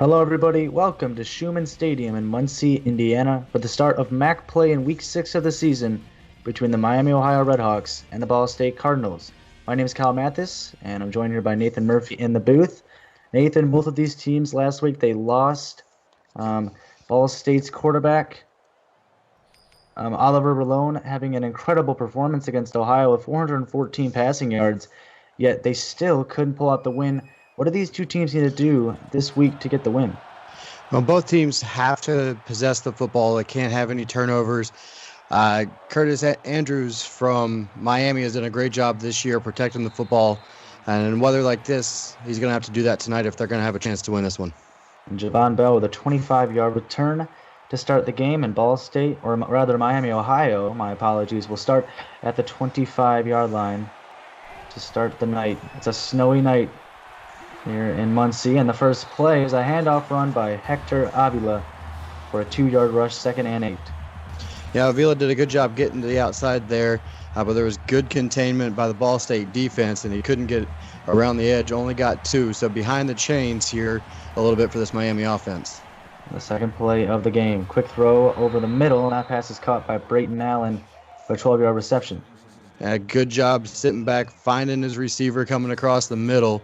Hello, everybody. Welcome to Schumann Stadium in Muncie, Indiana, for the start of MAC play in Week 6 of the season between the Miami, Ohio Redhawks and the Ball State Cardinals. My name is Kyle Mathis, and I'm joined here by Nathan Murphy in the booth. Nathan, both of these teams last week, they lost. Ball State's quarterback, Oliver Malone, having an incredible performance against Ohio with 414 passing yards, yet they still couldn't pull out the win. What do these two teams need to do this week to get the win? Well, both teams have to possess the football. They can't have any turnovers. Curtis Andrews from Miami has done a great job this year protecting the football. And in weather like this, he's going to have to do that tonight if they're going to have a chance to win this one. And Javon Bell with a 25-yard return to start the game, and Ball State, or rather Miami, Ohio, my apologies, will start at the 25-yard line to start the night. It's a snowy night here in Muncie, and the first play is a handoff run by Hector Avila for a 2-yard rush, 2nd and 8. Yeah, Avila did a good job getting to the outside there, but there was good containment by the Ball State defense, and he couldn't get around the edge, only got 2. So behind the chains here a little bit for this Miami offense. The second play of the game, quick throw over the middle, and that pass is caught by Brayton Allen for a 12-yard reception. Good job sitting back, finding his receiver coming across the middle,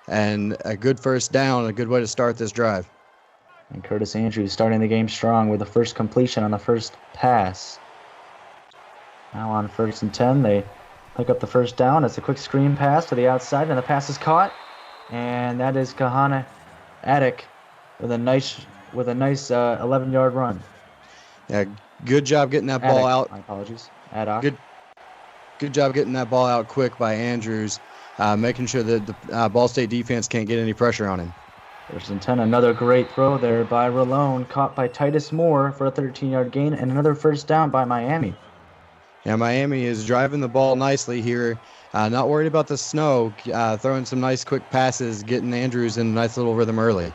and a good first down, a good way to start this drive. And Curtis Andrews starting the game strong with the first completion on the first pass. Now on 1st and 10, they pick up the first down. It's a quick screen pass to the outside, and the pass is caught. And that is Kahana Attic with a nice 11-yard run. Yeah, good job getting that ball out. My apologies. Addock. Good job getting that ball out quick by Andrews, making sure that the Ball State defense can't get any pressure on him. 1st and 10, another great throw there by Rolone, caught by Titus Moore for a 13-yard gain, and another first down by Miami. Yeah, Miami is driving the ball nicely here. Not worried about the snow, throwing some nice quick passes, getting Andrews in a nice little rhythm early.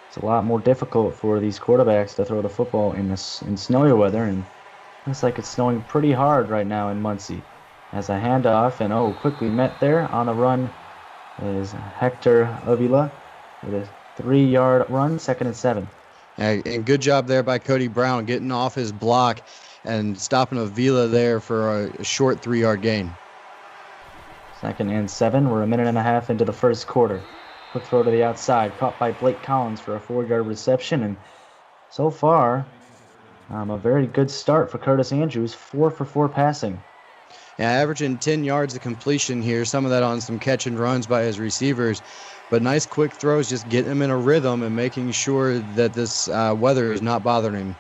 It's a lot more difficult for these quarterbacks to throw the football in snowy weather, and looks like it's snowing pretty hard right now in Muncie. As a handoff, and quickly met there on the run is Hector Avila with a 3-yard run, 2nd and 7. And good job there by Cody Brown getting off his block and stopping Avila there for a short 3-yard gain. 2nd and 7. We're a minute and a half into the first quarter. Quick throw to the outside, caught by Blake Collins for a 4-yard reception, and so far, a very good start for Curtis Andrews, 4 for 4 passing. Yeah, averaging 10 yards of completion here, some of that on some catch and runs by his receivers. But nice quick throws, just getting him in a rhythm and making sure that this weather is not bothering him.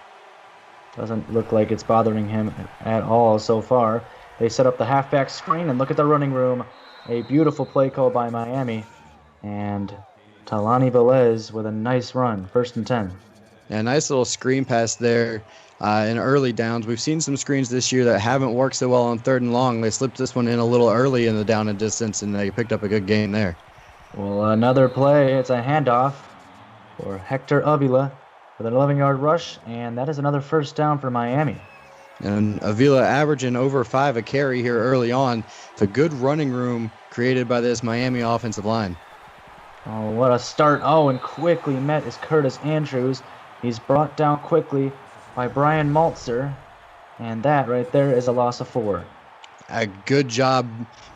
Doesn't look like it's bothering him at all so far. They set up the halfback screen, and look at the running room. A beautiful play call by Miami. And Talani Velez with a nice run, 1st and 10. Yeah, nice little screen pass there. In early downs. We've seen some screens this year that haven't worked so well on 3rd and long. They slipped this one in a little early in the down and distance, and they picked up a good gain there. Well, another play. It's a handoff for Hector Avila with an 11-yard rush, and that is another first down for Miami. And Avila averaging over 5 a carry here early on. It's a good running room created by this Miami offensive line. Oh, what a start. And quickly met is Curtis Andrews. He's brought down quickly by Brian Maltzer, and that right there is a loss of 4. A good job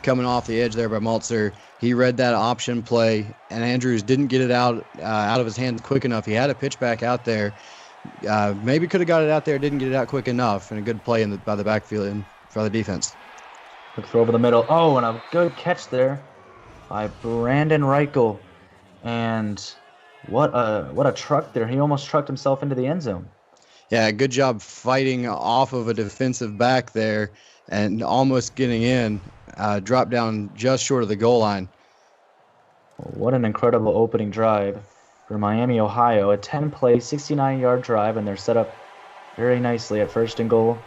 coming off the edge there by Maltzer. He read that option play, and Andrews didn't get it out of his hands quick enough. He had a pitch back out there. Maybe could have got it out there, didn't get it out quick enough, and a good play by the backfield and for the defense. Quick throw over the middle. And a good catch there by Brandon Reichel. And what a truck there. He almost trucked himself into the end zone. Yeah, good job fighting off of a defensive back there and almost getting in. Dropped down just short of the goal line. What an incredible opening drive for Miami, Ohio. A 10-play, 69-yard drive, and they're set up very nicely at 1st and goal.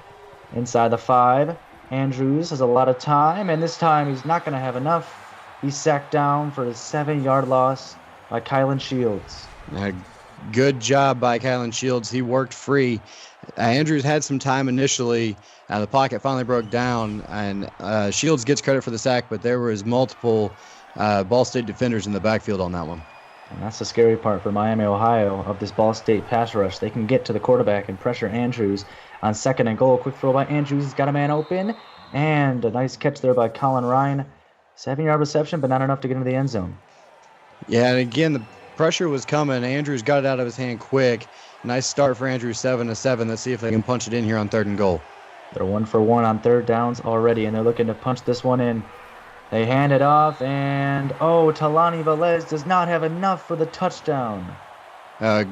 Inside the 5, Andrews has a lot of time, and this time he's not going to have enough. He's sacked down for a 7-yard loss by Kylan Shields. Good job by Kylan Shields. He worked free. Andrews had some time initially. The pocket finally broke down, and Shields gets credit for the sack, but there was multiple Ball State defenders in the backfield on that one. And that's the scary part for Miami, Ohio of this Ball State pass rush. They can get to the quarterback and pressure Andrews on 2nd and goal. Quick throw by Andrews. He's got a man open. And a nice catch there by Colin Ryan. 7-yard reception, but not enough to get into the end zone. Yeah, and again, the pressure was coming. Andrews got it out of his hand quick. Nice start for Andrews, 7-7. Let's see if they can punch it in here on 3rd and goal. They're 1 for 1 on 3rd downs already, and they're looking to punch this one in. They hand it off, and Talani Velez does not have enough for the touchdown.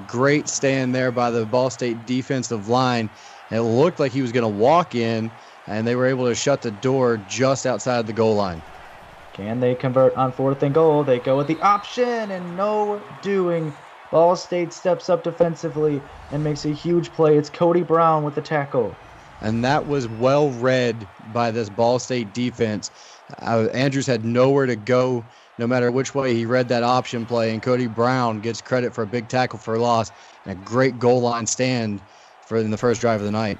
Great stand there by the Ball State defensive line. It looked like he was going to walk in, and they were able to shut the door just outside the goal line. Can they convert on 4th and goal? They go with the option, and no doing. Ball State steps up defensively and makes a huge play. It's Cody Brown with the tackle. And that was well read by this Ball State defense. Andrews had nowhere to go no matter which way he read that option play, and Cody Brown gets credit for a big tackle for a loss and a great goal line stand in the first drive of the night.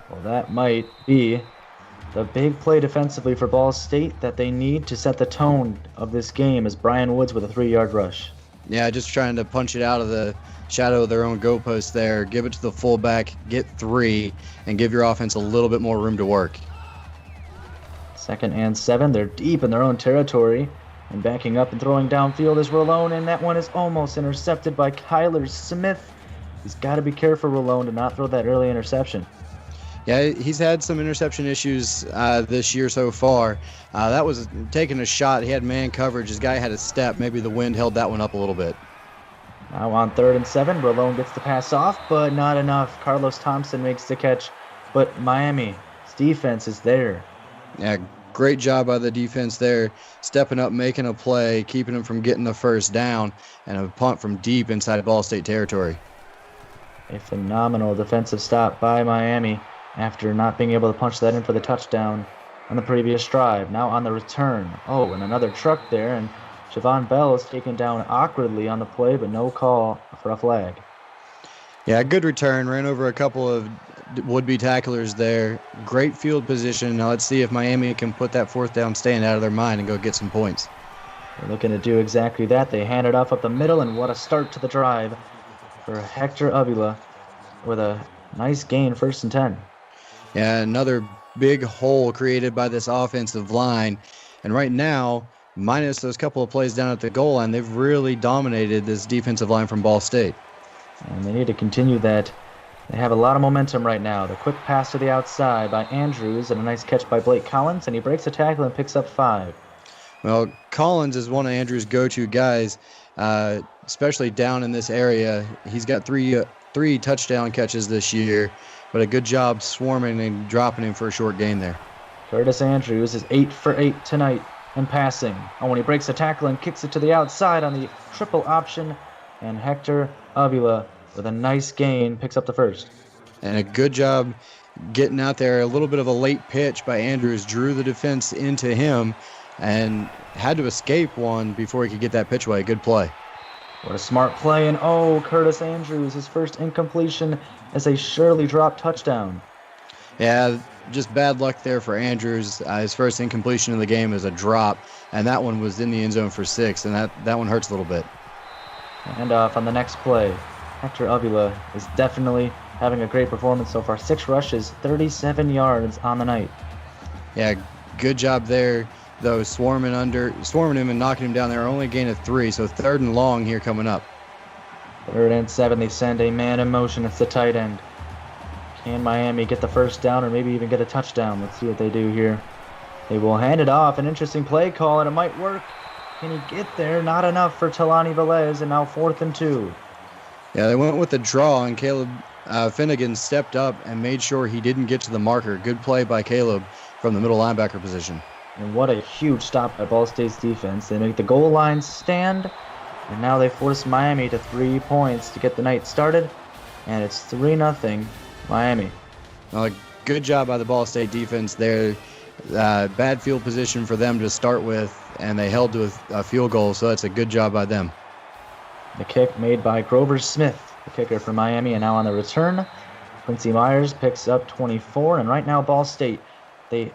Well, that might be the big play defensively for Ball State that they need to set the tone of this game is Brian Woods with a 3-yard rush. Yeah, just trying to punch it out of the shadow of their own goalpost there, give it to the fullback, get 3, and give your offense a little bit more room to work. 2nd and 7. They're deep in their own territory. And backing up and throwing downfield is Rolone, and that one is almost intercepted by Kyler Smith. He's got to be careful, Rolone, to not throw that early interception. Yeah, he's had some interception issues this year so far. That was taking a shot. He had man coverage. His guy had a step. Maybe the wind held that one up a little bit. Now on 3rd and 7, Rolone gets the pass off, but not enough. Carlos Thompson makes the catch, but Miami's defense is there. Yeah, great job by the defense there, stepping up, making a play, keeping them from getting the first down, and a punt from deep inside Ball State territory. A phenomenal defensive stop by Miami after not being able to punch that in for the touchdown on the previous drive. Now on the return. And another truck there, and Javon Bell is taken down awkwardly on the play, but no call for a flag. Yeah, good return. Ran over a couple of would-be tacklers there. Great field position. Now let's see if Miami can put that 4th down stand out of their mind and go get some points. They're looking to do exactly that. They hand it off up the middle, and what a start to the drive for Hector Avila with a nice gain, 1st and 10. Yeah, another big hole created by this offensive line. And right now, minus those couple of plays down at the goal line, they've really dominated this defensive line from Ball State. And they need to continue that. They have a lot of momentum right now. The quick pass to the outside by Andrews and a nice catch by Blake Collins, and he breaks a tackle and picks up 5. Well, Collins is one of Andrews' go-to guys, especially down in this area. He's got three touchdown catches this year, but a good job swarming and dropping him for a short gain there. Curtis Andrews is 8 for 8 tonight in passing. When he breaks a tackle and kicks it to the outside on the triple option, and Hector Avila with a nice gain picks up the 1st. And a good job getting out there. A little bit of a late pitch by Andrews drew the defense into him and had to escape one before he could get that pitch away. Good play. What a smart play. And Curtis Andrews, his first incompletion as a surely dropped touchdown. Yeah, just bad luck there for Andrews. His first incompletion of the game is a drop, and that one was in the end zone for 6, and that one hurts a little bit. And off on the next play. Hector Avila is definitely having a great performance so far. 6 rushes, 37 yards on the night. Yeah, good job there, though, swarming him and knocking him down there. Only a gain of 3, so 3rd and long here coming up. 3rd and 7, they send a man in motion. It's the tight end. Can Miami get the 1st down or maybe even get a touchdown? Let's see what they do here. They will hand it off. An interesting play call, and it might work. Can he get there? Not enough for Talani Velez, and now 4th and 2. Yeah, they went with the draw, and Caleb Finnegan stepped up and made sure he didn't get to the marker. Good play by Caleb from the middle linebacker position. And what a huge stop by Ball State's defense. They make the goal line stand, and now they force Miami to 3 points to get the night started, and it's 3-0 Miami. Good job by the Ball State defense there. Bad field position for them to start with, and they held to a field goal, so that's a good job by them. The kick made by Grover Smith, the kicker for Miami, and now on the return, Quincy Myers picks up 24, and right now Ball State, they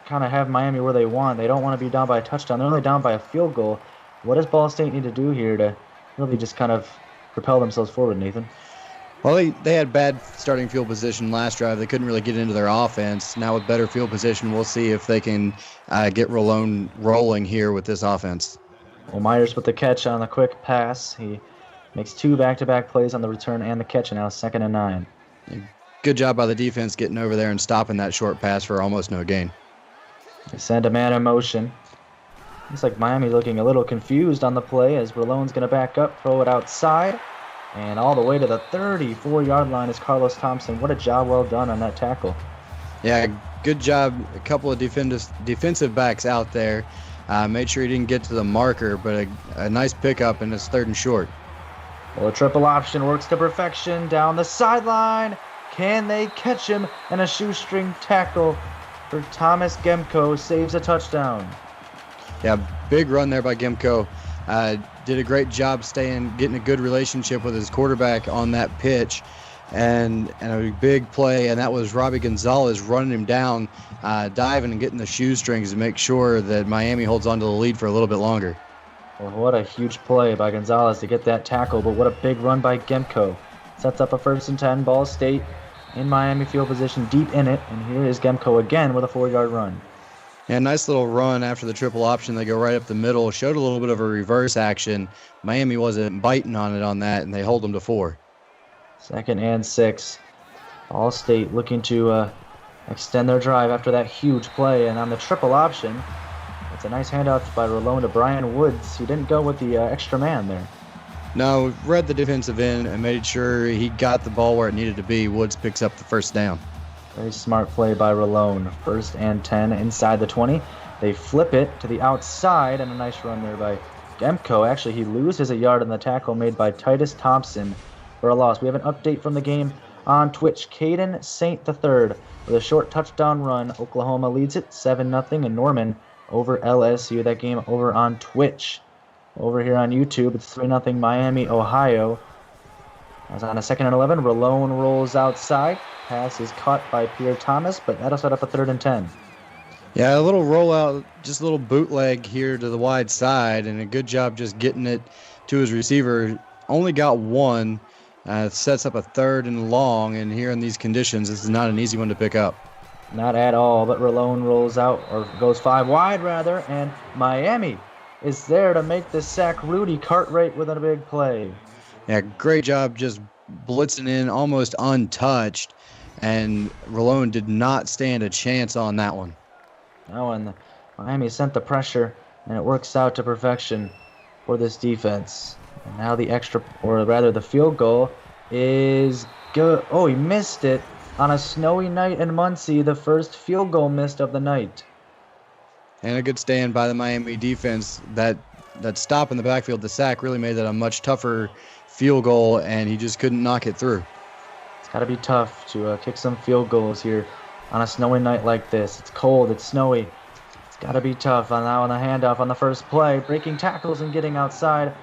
kind of have Miami where they want. They don't want to be down by a touchdown. They're only down by a field goal. What does Ball State need to do here to really just kind of propel themselves forward, Nathan. Well, they had bad starting field position last drive. They couldn't really get into their offense. Now with better field position, we'll see if they can get Rolone rolling here with this offense. Well, Myers with the catch on the quick pass. He makes 2 back-to-back plays on the return and the catch, and now 2nd and 9. Good job by the defense getting over there and stopping that short pass for almost no gain. They send a man in motion. Looks like Miami looking a little confused on the play as Ralone's going to back up, throw it outside. And all the way to the 34-yard line is Carlos Thompson. What a job well done on that tackle. Yeah, good job. A couple of defensive backs out there. Made sure he didn't get to the marker, but a nice pickup, and it's 3rd and short. Well, a triple option works to perfection down the sideline. Can they catch him? And a shoestring tackle for Thomas Gemco saves a touchdown. Yeah, big run there by Gemco. Did a great job getting a good relationship with his quarterback on that pitch, and a big play, and that was Robbie Gonzalez running him down, diving and getting the shoestrings to make sure that Miami holds on to the lead for a little bit longer. Well, what a huge play by Gonzalez to get that tackle, but what a big run by Gemco. Sets up a 1st and 10, Ball State in Miami field position, deep in it, and here is Gemco again with a 4-yard run. Yeah, nice little run after the triple option. They go right up the middle. Showed a little bit of a reverse action. Miami wasn't biting on it on that, and they hold them to 4. 2nd and 6. Ball State looking to extend their drive after that huge play. And on the triple option, it's a nice handoff by Rolone to Brian Woods. He didn't go with the extra man there. No, read the defensive end and made sure he got the ball where it needed to be. Woods picks up the 1st down. Very smart play by Rolone. 1st and 10 inside the 20. They flip it to the outside, and a nice run there by Gemco. Actually, he loses a yard on the tackle made by Titus Thompson for a loss. We have an update from the game on Twitch. Caden St. III with a short touchdown run. Oklahoma leads it 7-0 in Norman over LSU. That game over on Twitch. Over here on YouTube, it's 3-0 Miami, Ohio. As on a 2nd and 11, Rolone rolls outside. Pass is caught by Pierre Thomas, but that'll set up a 3rd and 10. Yeah, a little rollout, just a little bootleg here to the wide side, and a good job just getting it to his receiver. Only got one. Sets up a 3rd and long, and here in these conditions, this is not an easy one to pick up. Not at all, but Rolone rolls out, or goes 5 wide rather, and Miami is there to make the sack. Rudy Cartwright with a big play. Yeah, great job just blitzing in almost untouched, and Rolone did not stand a chance on that one. Oh, and Miami sent the pressure, and it works out to perfection for this defense. And now the field goal is good. Oh, he missed it on a snowy night in Muncie, the first field goal missed of the night. And a good stand by the Miami defense. That stop in the backfield, the sack, really made that a much tougher field goal, and he just couldn't knock it through. It's got to be tough to kick some field goals here on a snowy night like this. It's cold, it's snowy. It's got to be tough. And now on the handoff on the first play, breaking tackles and getting outside.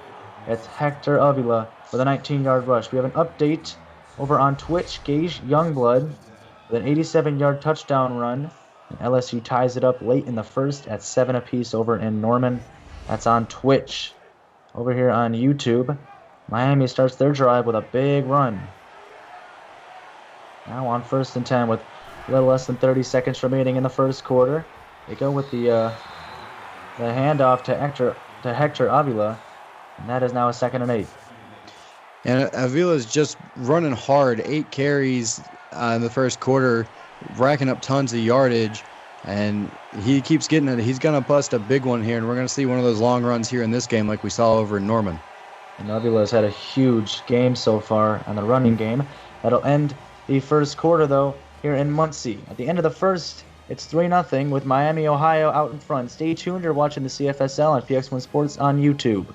It's Hector Avila with a 19-yard rush. We have an update over on Twitch. Gage Youngblood with an 87-yard touchdown run. And LSU ties it up late in the first at 7 apiece over in Norman. That's on Twitch. Over here on YouTube, Miami starts their drive with a big run. Now on 1st and 10 with a little less than 30 seconds remaining in the first quarter. They go with the handoff to Hector Avila, and that is now a 2nd and 8. And Avila's just running hard, 8 carries in the first quarter, racking up tons of yardage, and he keeps getting it. He's going to bust a big one here, and we're going to see one of those long runs here in this game like we saw over in Norman. And Avila's had a huge game so far on the running game. That'll end the first quarter, though, here in Muncie. At the end of the first, it's 3-0 with Miami, Ohio out in front. Stay tuned. You're watching the CFSL on PX1 Sports on YouTube.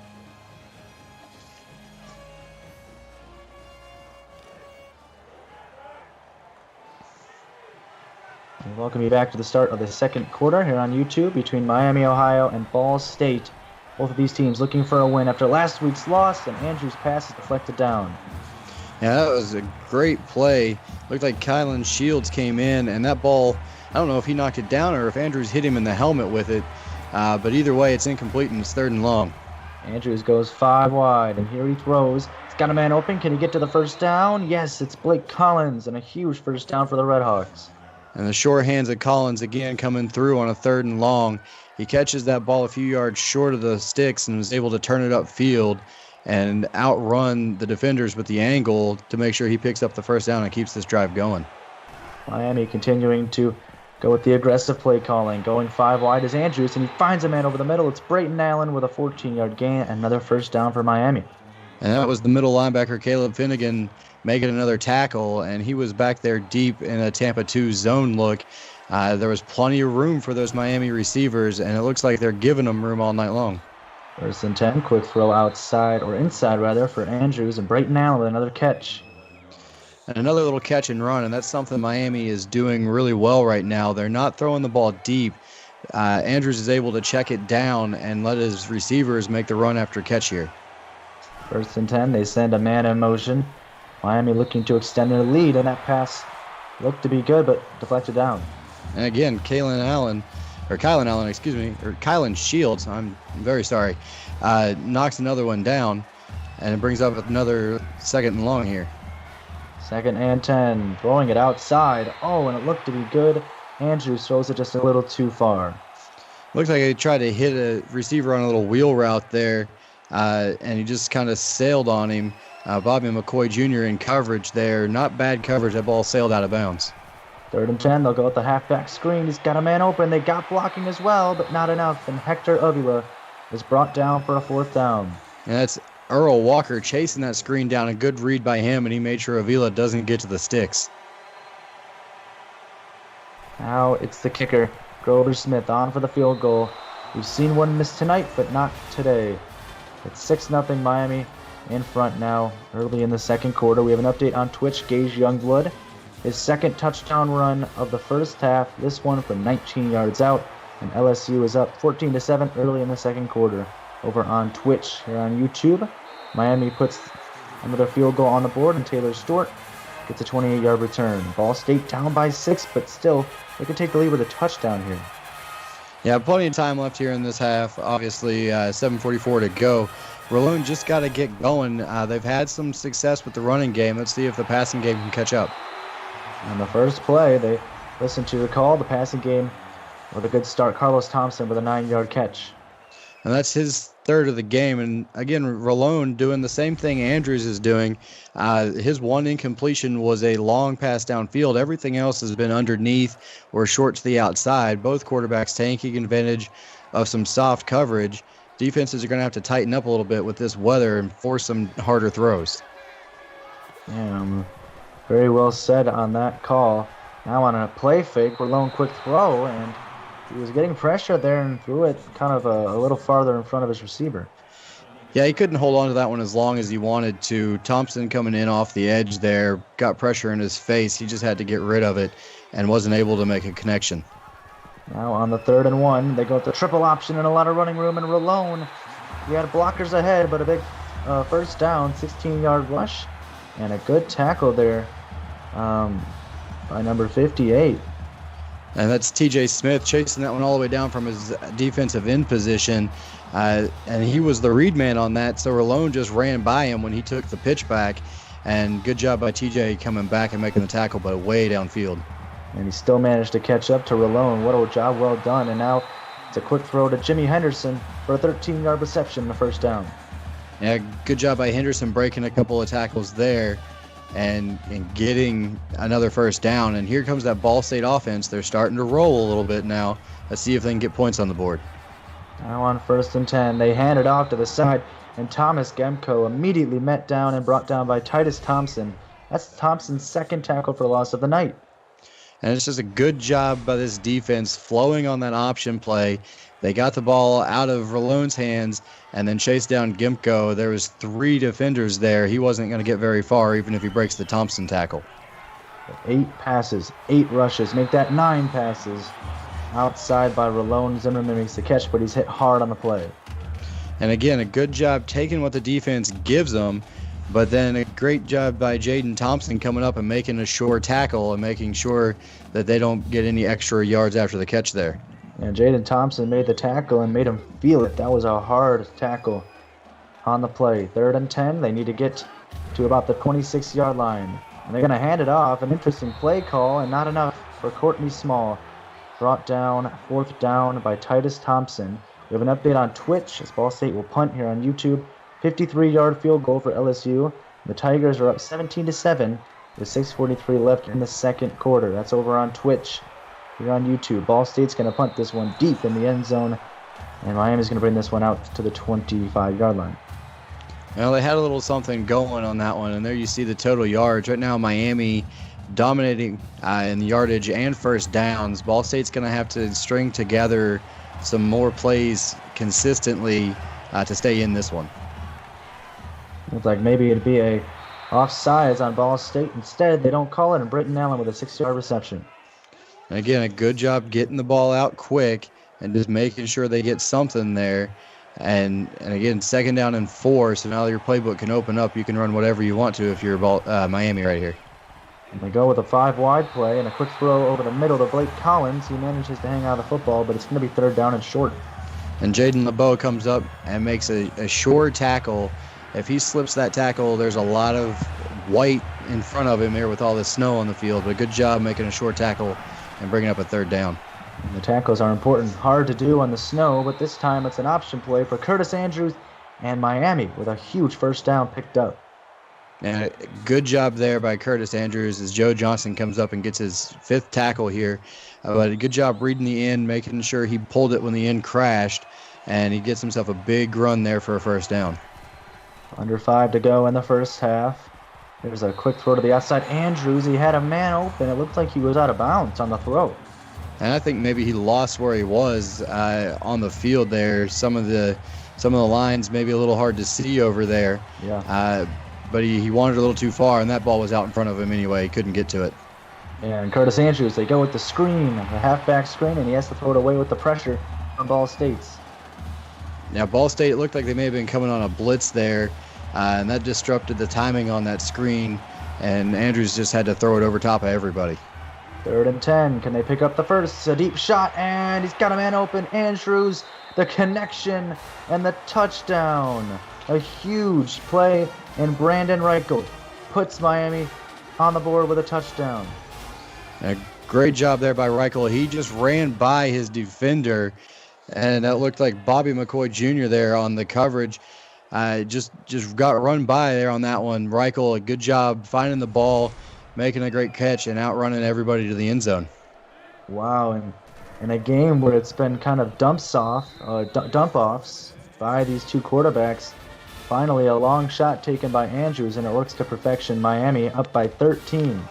And welcome you back to the start of the second quarter here on YouTube between Miami, Ohio and Ball State. Both of these teams looking for a win after last week's loss, and Andrews' pass is deflected down. Yeah, that was a great play. Looked like Kylan Shields came in, and that ball, I don't know if he knocked it down or if Andrews hit him in the helmet with it, but either way, it's incomplete and it's 3rd and long. Andrews goes 5 wide, and here he throws. He's got a man open. Can he get to the first down? Yes, it's Blake Collins, and a huge first down for the Redhawks. And the sure hands of Collins again coming through on a 3rd and long. He catches that ball a few yards short of the sticks and was able to turn it upfield and outrun the defenders with the angle to make sure he picks up the first down and keeps this drive going. Miami continuing to go with the aggressive play calling. Going 5 wide is Andrews, and he finds a man over the middle. It's Brayton Allen with a 14-yard gain. Another first down for Miami. And that was the middle linebacker, Caleb Finnegan, making another tackle, and he was back there deep in a Tampa 2 zone look. There was plenty of room for those Miami receivers, and it looks like they're giving them room all night long. 1st and 10, quick throw outside, or inside rather, for Andrews, and Brayton Allen with another catch. And another little catch and run, and that's something Miami is doing really well right now. They're not throwing the ball deep. Andrews is able to check it down and let his receivers make the run after catch here. 1st and 10, they send a man in motion. Miami looking to extend their lead, and that pass looked to be good, but deflected down. And again, Kylan Shields, I'm very sorry, knocks another one down, and it brings up another 2nd and long here. 2nd and 10, throwing it outside. Oh, and it looked to be good. Andrews throws it just a little too far. Looks like he tried to hit a receiver on a little wheel route there, and he just kind of sailed on him. Bobby McCoy Jr. in coverage there. Not bad coverage. That ball sailed out of bounds. 3rd and 10, they'll go with the halfback screen. He's got a man open. They got blocking as well, but not enough. And Hector Avila is brought down for a 4th down. And that's Earl Walker chasing that screen down. A good read by him, and he made sure Avila doesn't get to the sticks. Now it's the kicker, Grover Smith, on for the field goal. We've seen one miss tonight, but not today. It's 6-0 Miami in front now, early in the 2nd quarter. We have an update on Twitch. Gage Youngblood, his 2nd touchdown run of the 1st half, this one from 19 yards out, and LSU is up 14-7 early in the 2nd quarter. Over on Twitch, here on YouTube, Miami puts another field goal on the board, and Taylor Stewart gets a 28-yard return. Ball State down by 6, but still, they could take the lead with a touchdown here. Yeah, plenty of time left here in this half. Obviously, 7:44 to go. Rolone just got to get going. They've had some success with the running game. Let's see if the passing game can catch up. On the first play, they listened to the call. The passing game with a good start. Carlos Thompson with a 9-yard catch. And that's his 3rd of the game. And again, Rolone doing the same thing Andrews is doing. His one incompletion was a long pass downfield. Everything else has been underneath or short to the outside. Both quarterbacks taking advantage of some soft coverage. Defenses are going to have to tighten up a little bit with this weather and force some harder throws. Yeah, very well said on that call. Now on a play fake, Rolone quick throw, and he was getting pressure there and threw it kind of a little farther in front of his receiver. Yeah, he couldn't hold on to that one as long as he wanted to. Thompson coming in off the edge there, got pressure in his face. He just had to get rid of it and wasn't able to make a connection. Now on the 3rd and 1, they go with the triple option and a lot of running room, and Rolone, he had blockers ahead, but a big first down, 16-yard rush, and a good tackle there by number 58. And that's TJ Smith chasing that one all the way down from his defensive end position. And he was the read man on that, so Rolone just ran by him when he took the pitch back. And good job by TJ coming back and making the tackle, but way downfield. And he still managed to catch up to Rolone. What a job well done. And now it's a quick throw to Jimmy Henderson for a 13-yard reception and a first down. Yeah, good job by Henderson breaking a couple of tackles there and getting another first down. And here comes that Ball State offense. They're starting to roll a little bit now. Let's see if they can get points on the board. Now on 1st and 10, they hand it off to the side, and Thomas Gemko immediately met down and brought down by Titus Thompson. That's Thompson's 2nd tackle for loss of the night. And it's just a good job by this defense flowing on that option play. They got the ball out of Rolone's hands and then chased down Gimko. There was 3 defenders there. He wasn't going to get very far even if he breaks the Thompson tackle. 8 passes, 8 rushes, make that 9 passes. Outside by Rolone. Zimmerman makes the catch, but he's hit hard on the play. And again, a good job taking what the defense gives them, but then a great job by Jaden Thompson coming up and making a sure tackle and making sure that they don't get any extra yards after the catch there. And Jaden Thompson made the tackle and made him feel it. That was a hard tackle. on the play. 3rd and 10. They need to get to about the 26-yard line. And they're going to hand it off. An interesting play call, and not enough for Courtney Small. Brought down, 4th down by Titus Thompson. We have an update on Twitch as Ball State will punt here on YouTube. 53-yard field goal for LSU. The Tigers are up 17-7 with 6:43 left in the second quarter. That's over on Twitch. Here on YouTube. Ball State's going to punt this one deep in the end zone. And Miami's going to bring this one out to the 25-yard line. Well, they had a little something going on that one, and there you see the total yards. Right now, Miami dominating in yardage and first downs. Ball State's going to have to string together some more plays consistently to stay in this one. Looks like maybe it'd be a offsides on Ball State. Instead, they don't call it, and Britton Allen with a 6-yard reception. And again, a good job getting the ball out quick and just making sure they get something there. And again, 2nd down and 4, so now your playbook can open up. You can run whatever you want to if you're Miami right here. And they go with a 5-wide play and a quick throw over the middle to Blake Collins. He manages to hang out of the football, but it's going to be 3rd down and short. And Jaden LeBeau comes up and makes a sure tackle. If he slips that tackle, there's a lot of white in front of him here with all the snow on the field. But good job making a short tackle and bringing up a 3rd down. And the tackles are important. Hard to do on the snow, but this time it's an option play for Curtis Andrews and Miami with a huge 1st down picked up. And a good job there by Curtis Andrews as Joe Johnson comes up and gets his 5th tackle here. But a good job reading the end, making sure he pulled it when the end crashed, and he gets himself a big run there for a 1st down. Under 5 to go in the first half. There's a quick throw to the outside. Andrews, he had a man open. It looked like he was out of bounds on the throw. And I think maybe he lost where he was on the field there. Some of the lines maybe a little hard to see over there. Yeah. But he wandered a little too far, and that ball was out in front of him anyway. He couldn't get to it. And Curtis Andrews, they go with the screen, the halfback screen, and he has to throw it away with the pressure from Ball State's. Now, Ball State looked like they may have been coming on a blitz there, and that disrupted the timing on that screen, and Andrews just had to throw it over top of everybody. 3rd and 10. Can they pick up the first? It's a deep shot, and he's got a man open. Andrews, the connection, and the touchdown. A huge play, and Brandon Reichel puts Miami on the board with a touchdown. A great job there by Reichel. He just ran by his defender, and that looked like Bobby McCoy Jr. there on the coverage. Just got run by there on that one. Reichel, a good job finding the ball, making a great catch, and outrunning everybody to the end zone. Wow, and in a game where it's been kind of dump-offs by these two quarterbacks, finally a long shot taken by Andrews, and it works to perfection. Miami up by 13.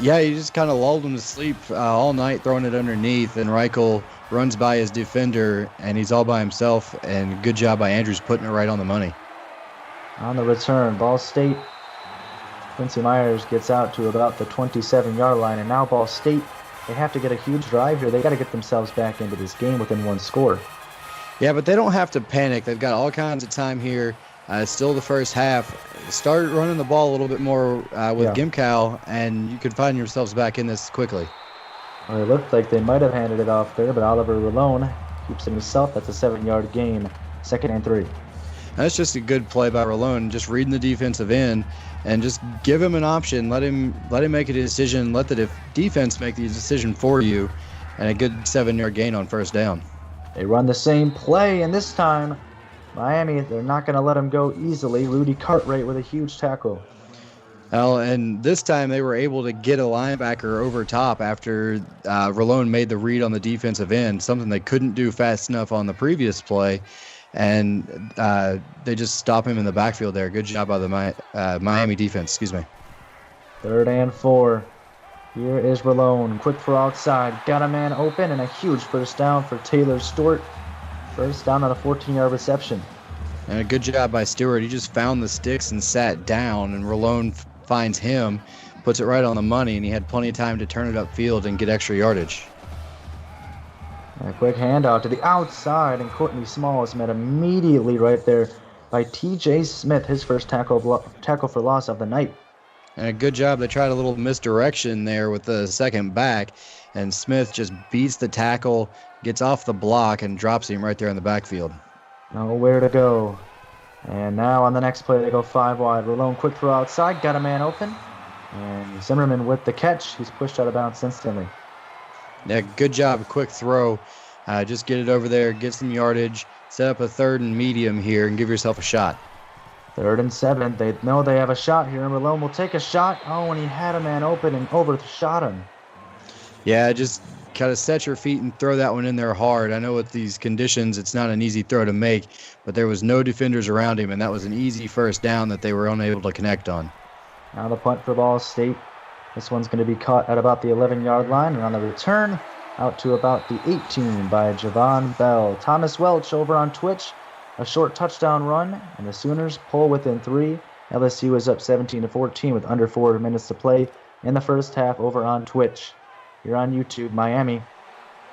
Yeah, he just kind of lulled him to sleep all night, throwing it underneath, and Reichel runs by his defender, and he's all by himself, and good job by Andrews putting it right on the money. On the return, Ball State, Quincy Myers gets out to about the 27-yard line, and now Ball State, they have to get a huge drive here. They got to get themselves back into this game within 1 score. Yeah, but they don't have to panic. They've got all kinds of time here. It's still the first half. Start running the ball a little bit more with Gimcow, and you could find yourselves back in this quickly. Well, it looked like they might have handed it off there, but Oliver Rolone keeps it himself. That's a 7-yard gain. 2nd and 3. That's just a good play by Rolone, just reading the defensive end and just give him an option. Let him make a decision. Let the defense make the decision for you, and a good 7-yard gain on 1st down. They run the same play, and this time, Miami, they're not going to let him go easily. Rudy Cartwright with a huge tackle. Well, and this time they were able to get a linebacker over top after Rolone made the read on the defensive end, something they couldn't do fast enough on the previous play. And they just stop him in the backfield there. Good job by the Miami defense. 3rd and 4. Here is Rolone. Quick throw outside. Got a man open, and a huge 1st down for Taylor Stewart. 1st down on a 14-yard reception. And a good job by Stewart. He just found the sticks and sat down, and Rolone finds him, puts it right on the money, and he had plenty of time to turn it upfield and get extra yardage. A quick handout to the outside, and Courtney Small is met immediately right there by T.J. Smith, his first tackle for loss of the night. And a good job. They tried a little misdirection there with the second back, and Smith just beats the tackle, gets off the block, and drops him right there in the backfield. Nowhere to go. And now on the next play, they go 5 wide. Rolone quick throw outside, got a man open. And Zimmerman with the catch. He's pushed out of bounds instantly. Yeah, good job. Quick throw. Just get it over there, get some yardage, set up a 3rd and medium here, and give yourself a shot. 3rd and 7. They know they have a shot here, and Rolone will take a shot. Oh, and he had a man open and overshot him. Yeah, just kind of set your feet and throw that one in there hard. I know with these conditions, it's not an easy throw to make, but there was no defenders around him, and that was an easy first down that they were unable to connect on. Now the punt for Ball State. This one's going to be caught at about the 11-yard line, and on the return, out to about the 18 by Javon Bell. Thomas Welch over on Twitch, a short touchdown run, and the Sooners pull within 3. LSU is up 17-14 with under 4 minutes to play in the first half over on Twitch. Here on YouTube, Miami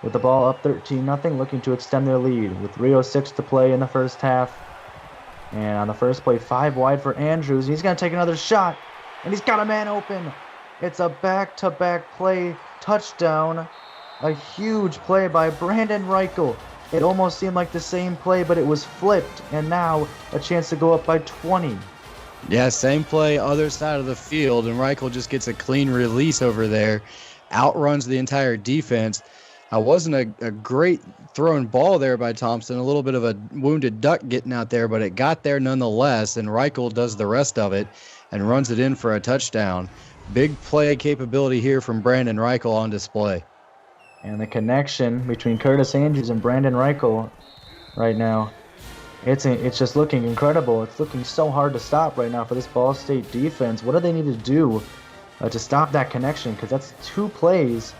with the ball up 13-0, looking to extend their lead with 3:06 to play in the first half. And on the first play, 5 wide for Andrews. He's going to take another shot, and he's got a man open. It's a back-to-back play touchdown. A huge play by Brandon Reichel. It almost seemed like the same play, but it was flipped, and now a chance to go up by 20. Yeah, same play, other side of the field, and Reichel just gets a clean release over there, outruns the entire defense. Wasn't a great thrown ball there by Thompson, a little bit of a wounded duck getting out there, but it got there nonetheless, and Reichel does the rest of it and runs it in for a touchdown. Big play capability here from Brandon Reichel on display. And the connection between Curtis Andrews and Brandon Reichel right now, it's just looking incredible. It's looking so hard to stop right now for this Ball State defense. What do they need to do to stop that connection? Because that's 2 plays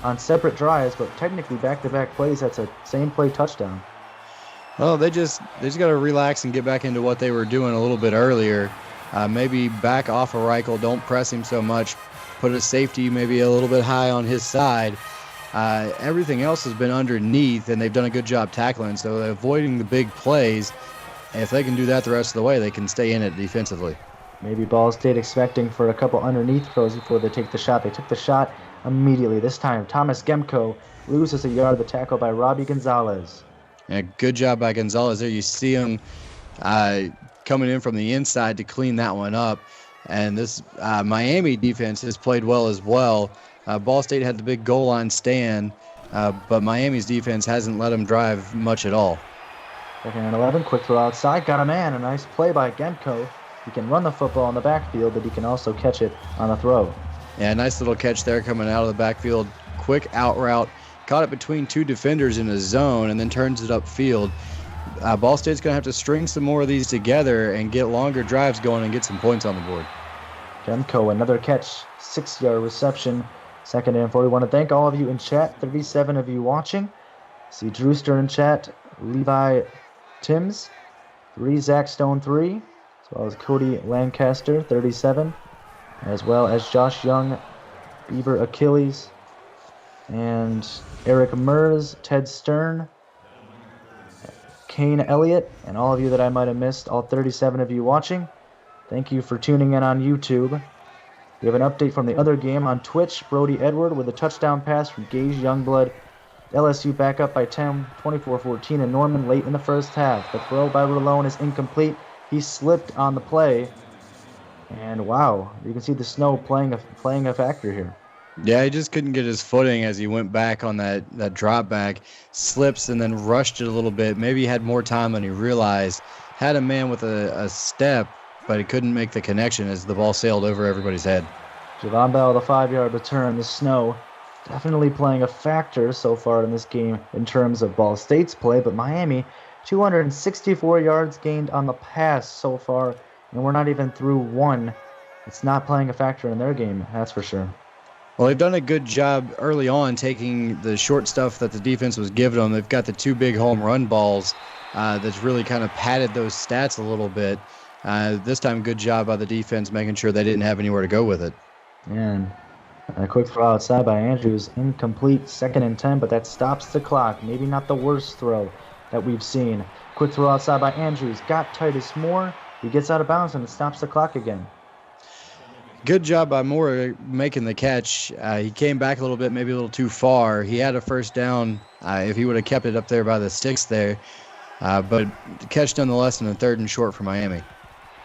on separate drives, but technically back-to-back plays. That's a same play touchdown. Well, they just got to relax and get back into what they were doing a little bit earlier. Maybe back off of Reichel. Don't press him so much. Put a safety maybe a little bit high on his side. Everything else has been underneath, and they've done a good job tackling, so they're avoiding the big plays. If they can do that the rest of the way, they can stay in it defensively. Maybe Ball State expecting for a couple underneath throws before they take the shot. They took the shot immediately. This time, Thomas Gemko loses a yard. The tackle by Robbie Gonzalez. Yeah, good job by Gonzalez there. You see him coming in from the inside to clean that one up. And this Miami defense has played well as well. Ball State had the big goal line stand, but Miami's defense hasn't let them drive much at all. 2nd and 11, quick throw outside, got a man. A nice play by Gemko. He can run the football in the backfield, but he can also catch it on the throw. Yeah, nice little catch there coming out of the backfield. Quick out route. Caught it between 2 defenders in a zone and then turns it upfield. Ball State's going to have to string some more of these together and get longer drives going and get some points on the board. Gemko, another catch, 6-yard reception. 2nd and 40. Want to thank all of you in chat, 37 of you watching. See Drewster in chat, Levi Timms, 3, Zach Stone 3, as well as Cody Lancaster, 37, as well as Josh Young, Beaver Achilles, and Eric Mers, Ted Stern, Kane Elliott, and all of you that I might have missed, all 37 of you watching. Thank you for tuning in on YouTube. We have an update from the other game on Twitch. Brody Edward with a touchdown pass from Gage Youngblood. LSU back up by 10, 24-14, and Norman late in the first half. The throw by Rolone is incomplete. He slipped on the play. And wow, you can see the snow playing a factor here. Yeah, he just couldn't get his footing as he went back on that drop back. Slips and then rushed it a little bit. Maybe he had more time than he realized. Had a man with a step, but he couldn't make the connection as the ball sailed over everybody's head. Javon Bell, the 5-yard return. The snow definitely playing a factor so far in this game in terms of Ball State's play, but Miami, 264 yards gained on the pass so far, and we're not even through 1. It's not playing a factor in their game, that's for sure. Well, they've done a good job early on taking the short stuff that the defense was giving them. They've got the 2 big home run balls that's really kind of padded those stats a little bit. This time, good job by the defense making sure they didn't have anywhere to go with it. And a quick throw outside by Andrews, incomplete, 2nd and 10, but that stops the clock. Maybe not the worst throw that we've seen. Quick throw outside by Andrews, got Titus Moore. He gets out of bounds and it stops the clock again. Good job by Moore making the catch. He came back a little bit, maybe a little too far. He had a first down if he would have kept it up there by the sticks there. But the catch nonetheless in the 3rd and short for Miami.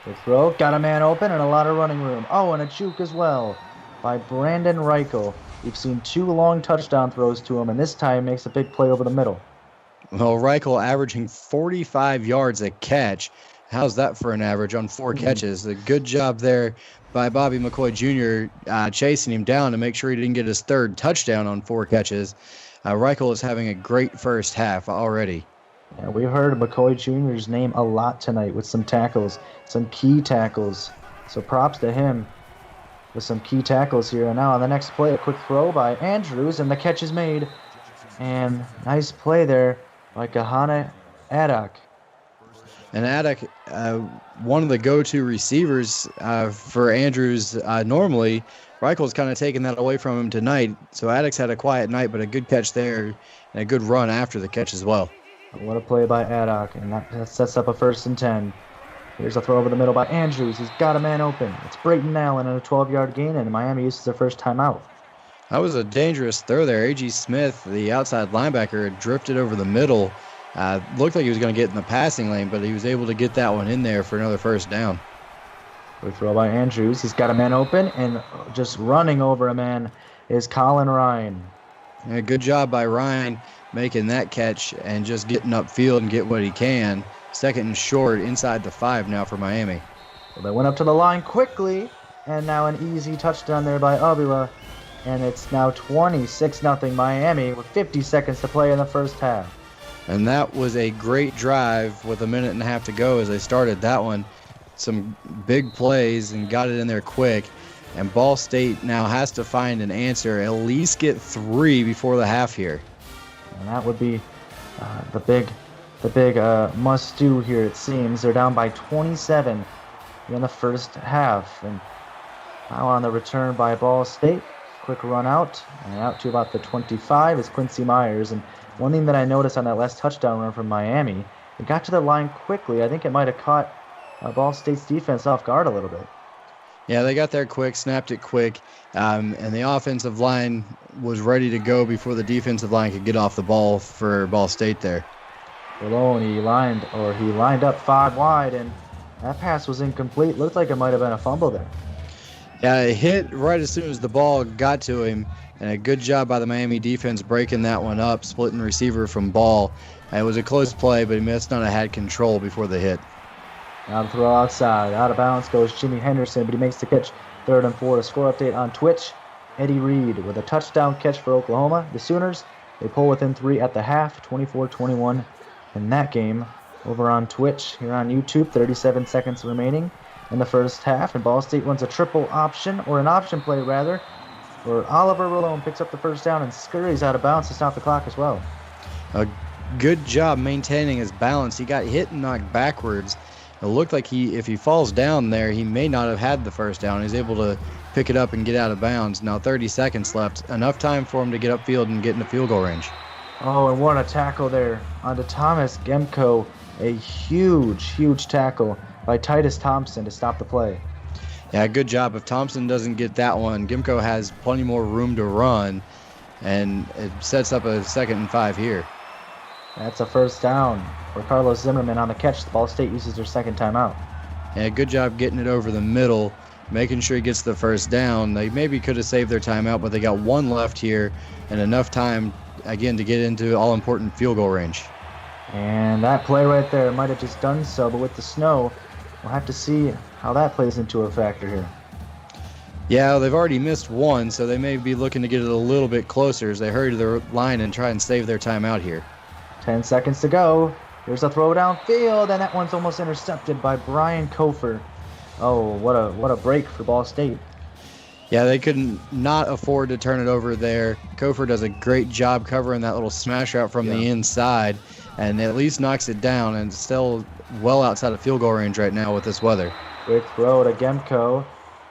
The throw, got a man open and a lot of running room. Oh, and a juke as well by Brandon Reichel. We've seen 2 long touchdown throws to him, and this time makes a big play over the middle. Well, Reichel averaging 45 yards a catch. How's that for an average on 4 catches? A good job there by Bobby McCoy Jr. Chasing him down to make sure he didn't get his 3rd touchdown on 4 catches. Reichel is having a great first half already. Yeah, we heard McCoy Jr.'s name a lot tonight with some tackles, some key tackles. So props to him with some key tackles here. And now on the next play, a quick throw by Andrews, and the catch is made. And nice play there by Kahana Adak. And Adak, one of the go-to receivers for Andrews normally. Reichel's kind of taken that away from him tonight. So Adak's had a quiet night, but a good catch there and a good run after the catch as well. What a play by Adak, and that sets up a 1st and 10. Here's a throw over the middle by Andrews. He's got a man open. It's Brayton Allen on a 12-yard gain, and Miami uses their first timeout. That was a dangerous throw there. A.G. Smith, the outside linebacker, had drifted over the middle. Looked like he was going to get in the passing lane, but he was able to get that one in there for another 1st down. Good throw by Andrews. He's got a man open, and just running over a man is Colin Ryan. Yeah, good job by Ryan making that catch and just getting upfield and get what he can. 2nd and short inside the 5 now for Miami. Well, they went up to the line quickly, and now an easy touchdown there by Avila. And it's now 26-0 Miami with 50 seconds to play in the first half. And that was a great drive with a minute and a half to go as they started that one. Some big plays and got it in there quick. And Ball State now has to find an answer, at least get 3 before the half here. And that would be the big must-do here, it seems. They're down by 27 in the first half. And now on the return by Ball State. Quick run out, and out to about the 25 is Quincy Myers. And one thing that I noticed on that last touchdown run from Miami, it got to the line quickly. I think it might have caught Ball State's defense off guard a little bit. Yeah, they got there quick, snapped it quick, and the offensive line was ready to go before the defensive line could get off the ball for Ball State there. Malone, he lined up 5 wide, and that pass was incomplete. Looked like it might have been a fumble there. Yeah, it hit right as soon as the ball got to him, and a good job by the Miami defense breaking that one up, splitting receiver from Ball. It was a close play, but he must not have had control before the hit. Now to throw outside. Out of bounds goes Jimmy Henderson, but he makes the catch. 3rd and 4. A score update on Twitch. Eddie Reed with a touchdown catch for Oklahoma. The Sooners, they pull within 3 at the half, 24-21 in that game. Over on Twitch, here on YouTube, 37 seconds remaining in the first half, and Ball State runs a triple option, or an option play rather, where Oliver Rolone picks up the 1st down and scurries out of bounds to stop the clock as well. A good job maintaining his balance. He got hit and knocked backwards. It looked like if he falls down there, he may not have had the 1st down. He's able to pick it up and get out of bounds. Now 30 seconds left. Enough time for him to get upfield and get into field goal range. Oh, and what a tackle there onto Thomas Gemko. A huge tackle by Titus Thompson to stop the play. Yeah, good job. If Thompson doesn't get that one, Gimko has plenty more room to run, and it sets up a 2nd and 5 here. That's a 1st down for Carlos Zimmerman on the catch. The Ball State uses their 2nd timeout. Yeah, good job getting it over the middle, making sure he gets the 1st down. They maybe could have saved their timeout, but they got 1 left here and enough time, again, to get into all-important field goal range. And that play right there might have just done so, but with the snow, we'll have to see how that plays into a factor here. Yeah, they've already missed 1, so they may be looking to get it a little bit closer as they hurry to the line and try and save their timeout here. 10 seconds to go. Here's a throw downfield, and that one's almost intercepted by Brian Kofer. Oh, what a break for Ball State. Yeah, they could not afford to turn it over there. Kofer does a great job covering that little smash route from the inside, and at least knocks it down, and still well outside of field goal range right now with this weather. Quick throw to Gemko.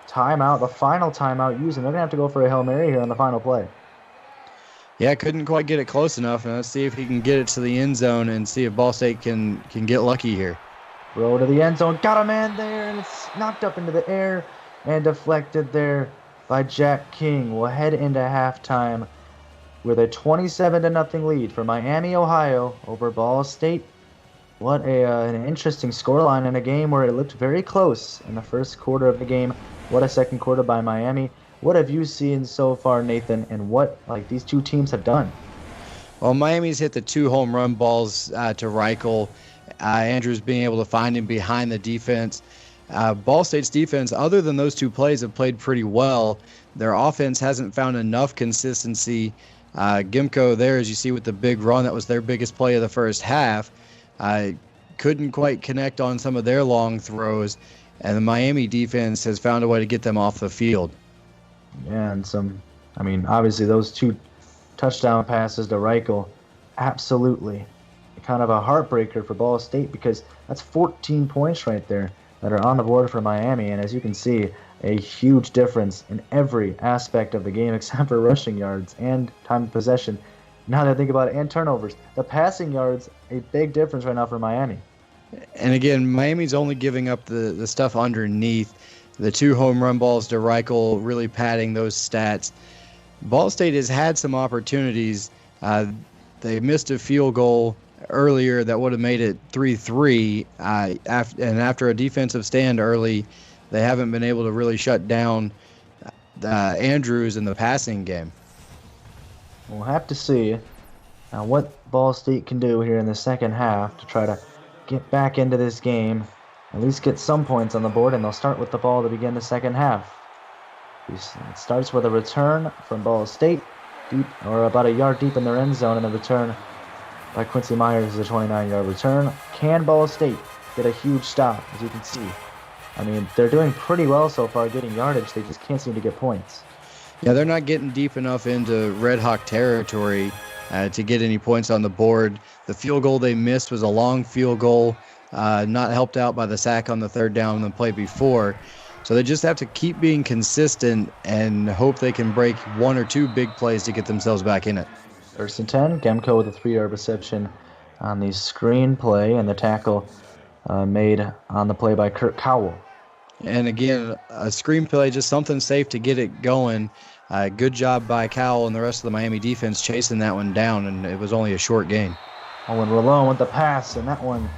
Timeout, the final timeout used, and they're going to have to go for a Hail Mary here on the final play. Yeah, couldn't quite get it close enough, and let's see if he can get it to the end zone and see if Ball State can get lucky here. Throw to the end zone, got a man there, and it's knocked up into the air and deflected there by Jack King. We'll head into halftime with a 27-0 lead for Miami, Ohio over Ball State. What an interesting scoreline in a game where it looked very close in the first quarter of the game. What a second quarter by Miami. What have you seen so far, Nathan, and what these two teams have done? Well, Miami's hit the 2 home run balls to Reichel. Andrews being able to find him behind the defense. Ball State's defense, other than those 2 plays, have played pretty well. Their offense hasn't found enough consistency. Gimko there, as you see with the big run, that was their biggest play of the first half. Couldn't quite connect on some of their long throws, and the Miami defense has found a way to get them off the field. Yeah, and obviously those 2 touchdown passes to Reichel, absolutely kind of a heartbreaker for Ball State because that's 14 points right there that are on the board for Miami. And as you can see, a huge difference in every aspect of the game except for rushing yards and time of possession. Now that I think about it, and turnovers. The passing yards, a big difference right now for Miami. And again, Miami's only giving up the stuff underneath. The 2 home run balls to Reichel really padding those stats. Ball State has had some opportunities. They missed a field goal earlier that would have made it 3-3. And after a defensive stand early, they haven't been able to really shut down Andrews in the passing game. We'll have to see what Ball State can do here in the second half to try to get back into this game, at least get some points on the board, and they'll start with the ball to begin the second half. It starts with a return from Ball State, deep or about a yard deep in their end zone, and the return by Quincy Myers is a 29-yard return. Can Ball State get a huge stop, as you can see? They're doing pretty well so far getting yardage. They just can't seem to get points. Yeah, they're not getting deep enough into Red Hawk territory to get any points on the board. The field goal they missed was a long field goal, not helped out by the sack on the third down in the play before. So they just have to keep being consistent and hope they can break 1 or 2 big plays to get themselves back in it. First and 10, Gemco with a 3-yard reception on the screen play, and the tackle made on the play by Kurt Cowell. And again, a screenplay, just something safe to get it going. Good job by Cowell and the rest of the Miami defense chasing that one down, and it was only a short gain. Owen Rolone with the pass, and that one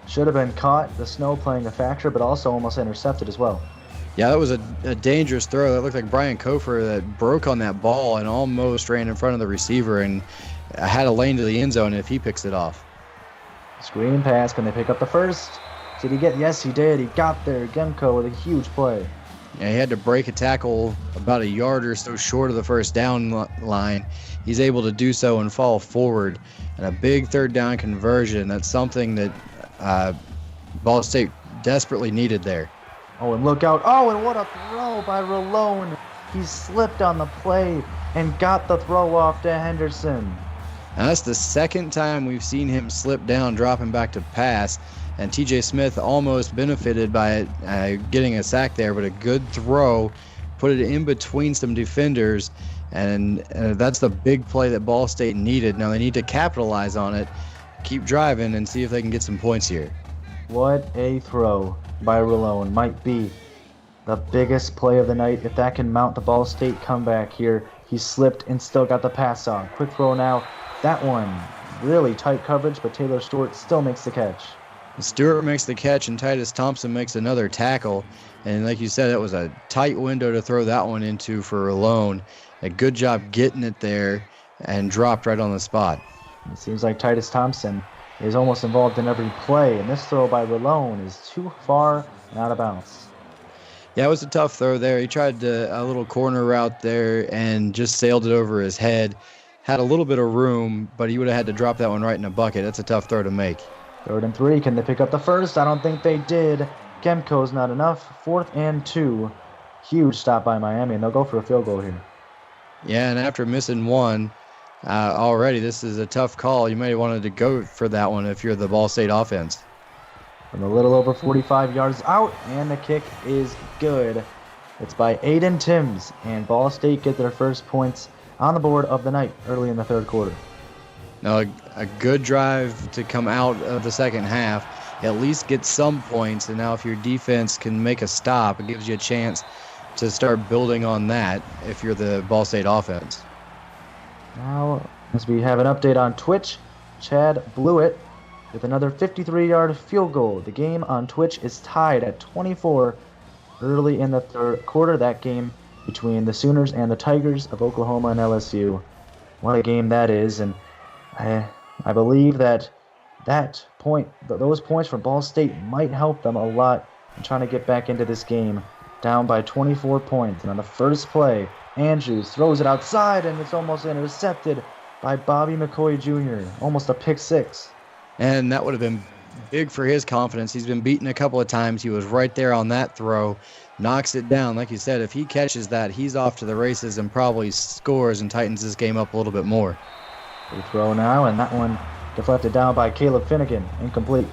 should have been caught. The snow playing a factor, but also almost intercepted as well. Yeah, that was a dangerous throw. That looked like Brian Kofer that broke on that ball and almost ran in front of the receiver and had a lane to the end zone if he picks it off. Screen pass. Can they pick up the first? Did he get? Yes, he did. He got there. Gemco with a huge play. Yeah, he had to break a tackle about a yard or so short of the first down line. He's able to do so and fall forward. And a big third down conversion. That's something that Ball State desperately needed there. Oh, and look out. Oh, and what a throw by Rolone. He slipped on the play and got the throw off to Henderson. Now, that's the second time we've seen him slip down, dropping back to pass. And TJ Smith almost benefited by it, getting a sack there, but a good throw, put it in between some defenders, and that's the big play that Ball State needed. Now they need to capitalize on it, keep driving, and see if they can get some points here. What a throw by Rolone. Might be the biggest play of the night. If that can mount the Ball State comeback here. He slipped and still got the pass on. Quick throw now. That one, really tight coverage, but Taylor Stewart still makes the catch. Stewart makes the catch, and Titus Thompson makes another tackle. And like you said, it was a tight window to throw that one into for Rolone. A good job getting it there and dropped right on the spot. It seems like Titus Thompson is almost involved in every play, and this throw by Rolone is too far and out of bounds. Yeah, it was a tough throw there. He tried a little corner route there and just sailed it over his head. Had a little bit of room, but he would have had to drop that one right in a bucket. That's a tough throw to make. 3rd and 3. Can they pick up the first? I don't think they did. Gemco's not enough. 4th and 2. Huge stop by Miami, and they'll go for a field goal here. Yeah, and after missing one already, this is a tough call. You might have wanted to go for that one if you're the Ball State offense. From a little over 45 yards out, and the kick is good. It's by Aiden Timms, and Ball State get their first points on the board of the night early in the 3rd quarter. Now, a good drive to come out of the second half, at least get some points, and now if your defense can make a stop, it gives you a chance to start building on that if you're the Ball State offense. Now, as we have an update on Twitch, Chad Blewett with another 53-yard field goal. The game on Twitch is tied at 24 early in the third quarter. That game between the Sooners and the Tigers of Oklahoma and LSU. What a game that is, and I believe that those points from Ball State might help them a lot in trying to get back into this game. Down by 24 points, and on the first play, Andrews throws it outside, and it's almost intercepted by Bobby McCoy Jr. Almost a pick six. And that would have been big for his confidence. He's been beaten a couple of times. He was right there on that throw, knocks it down. Like you said, if he catches that, he's off to the races and probably scores and tightens this game up a little bit more. Free throw now, and that one deflected down by Caleb Finnegan, incomplete.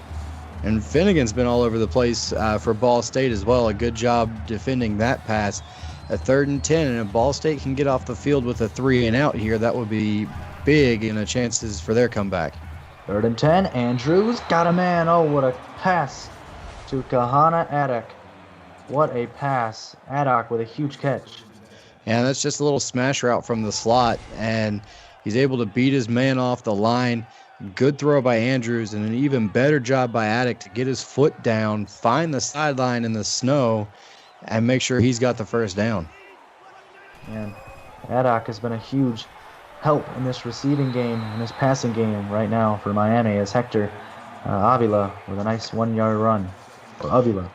And Finnegan's been all over the place for Ball State as well. A good job defending that pass. A 3rd and 10, and if Ball State can get off the field with a 3 and out here, that would be big in the chances for their comeback. 3rd and 10, Andrews got a man. Oh, what a pass to Kahana Addock. What a pass. Addock with a huge catch. And that's just a little smash route from the slot, and he's able to beat his man off the line. Good throw by Andrews, and an even better job by Addock to get his foot down, find the sideline in the snow, and make sure he's got the first down. And Addock has been a huge help in this receiving game, in this passing game right now for Miami, as Hector Avila with a nice 1-yard run. Or Avila.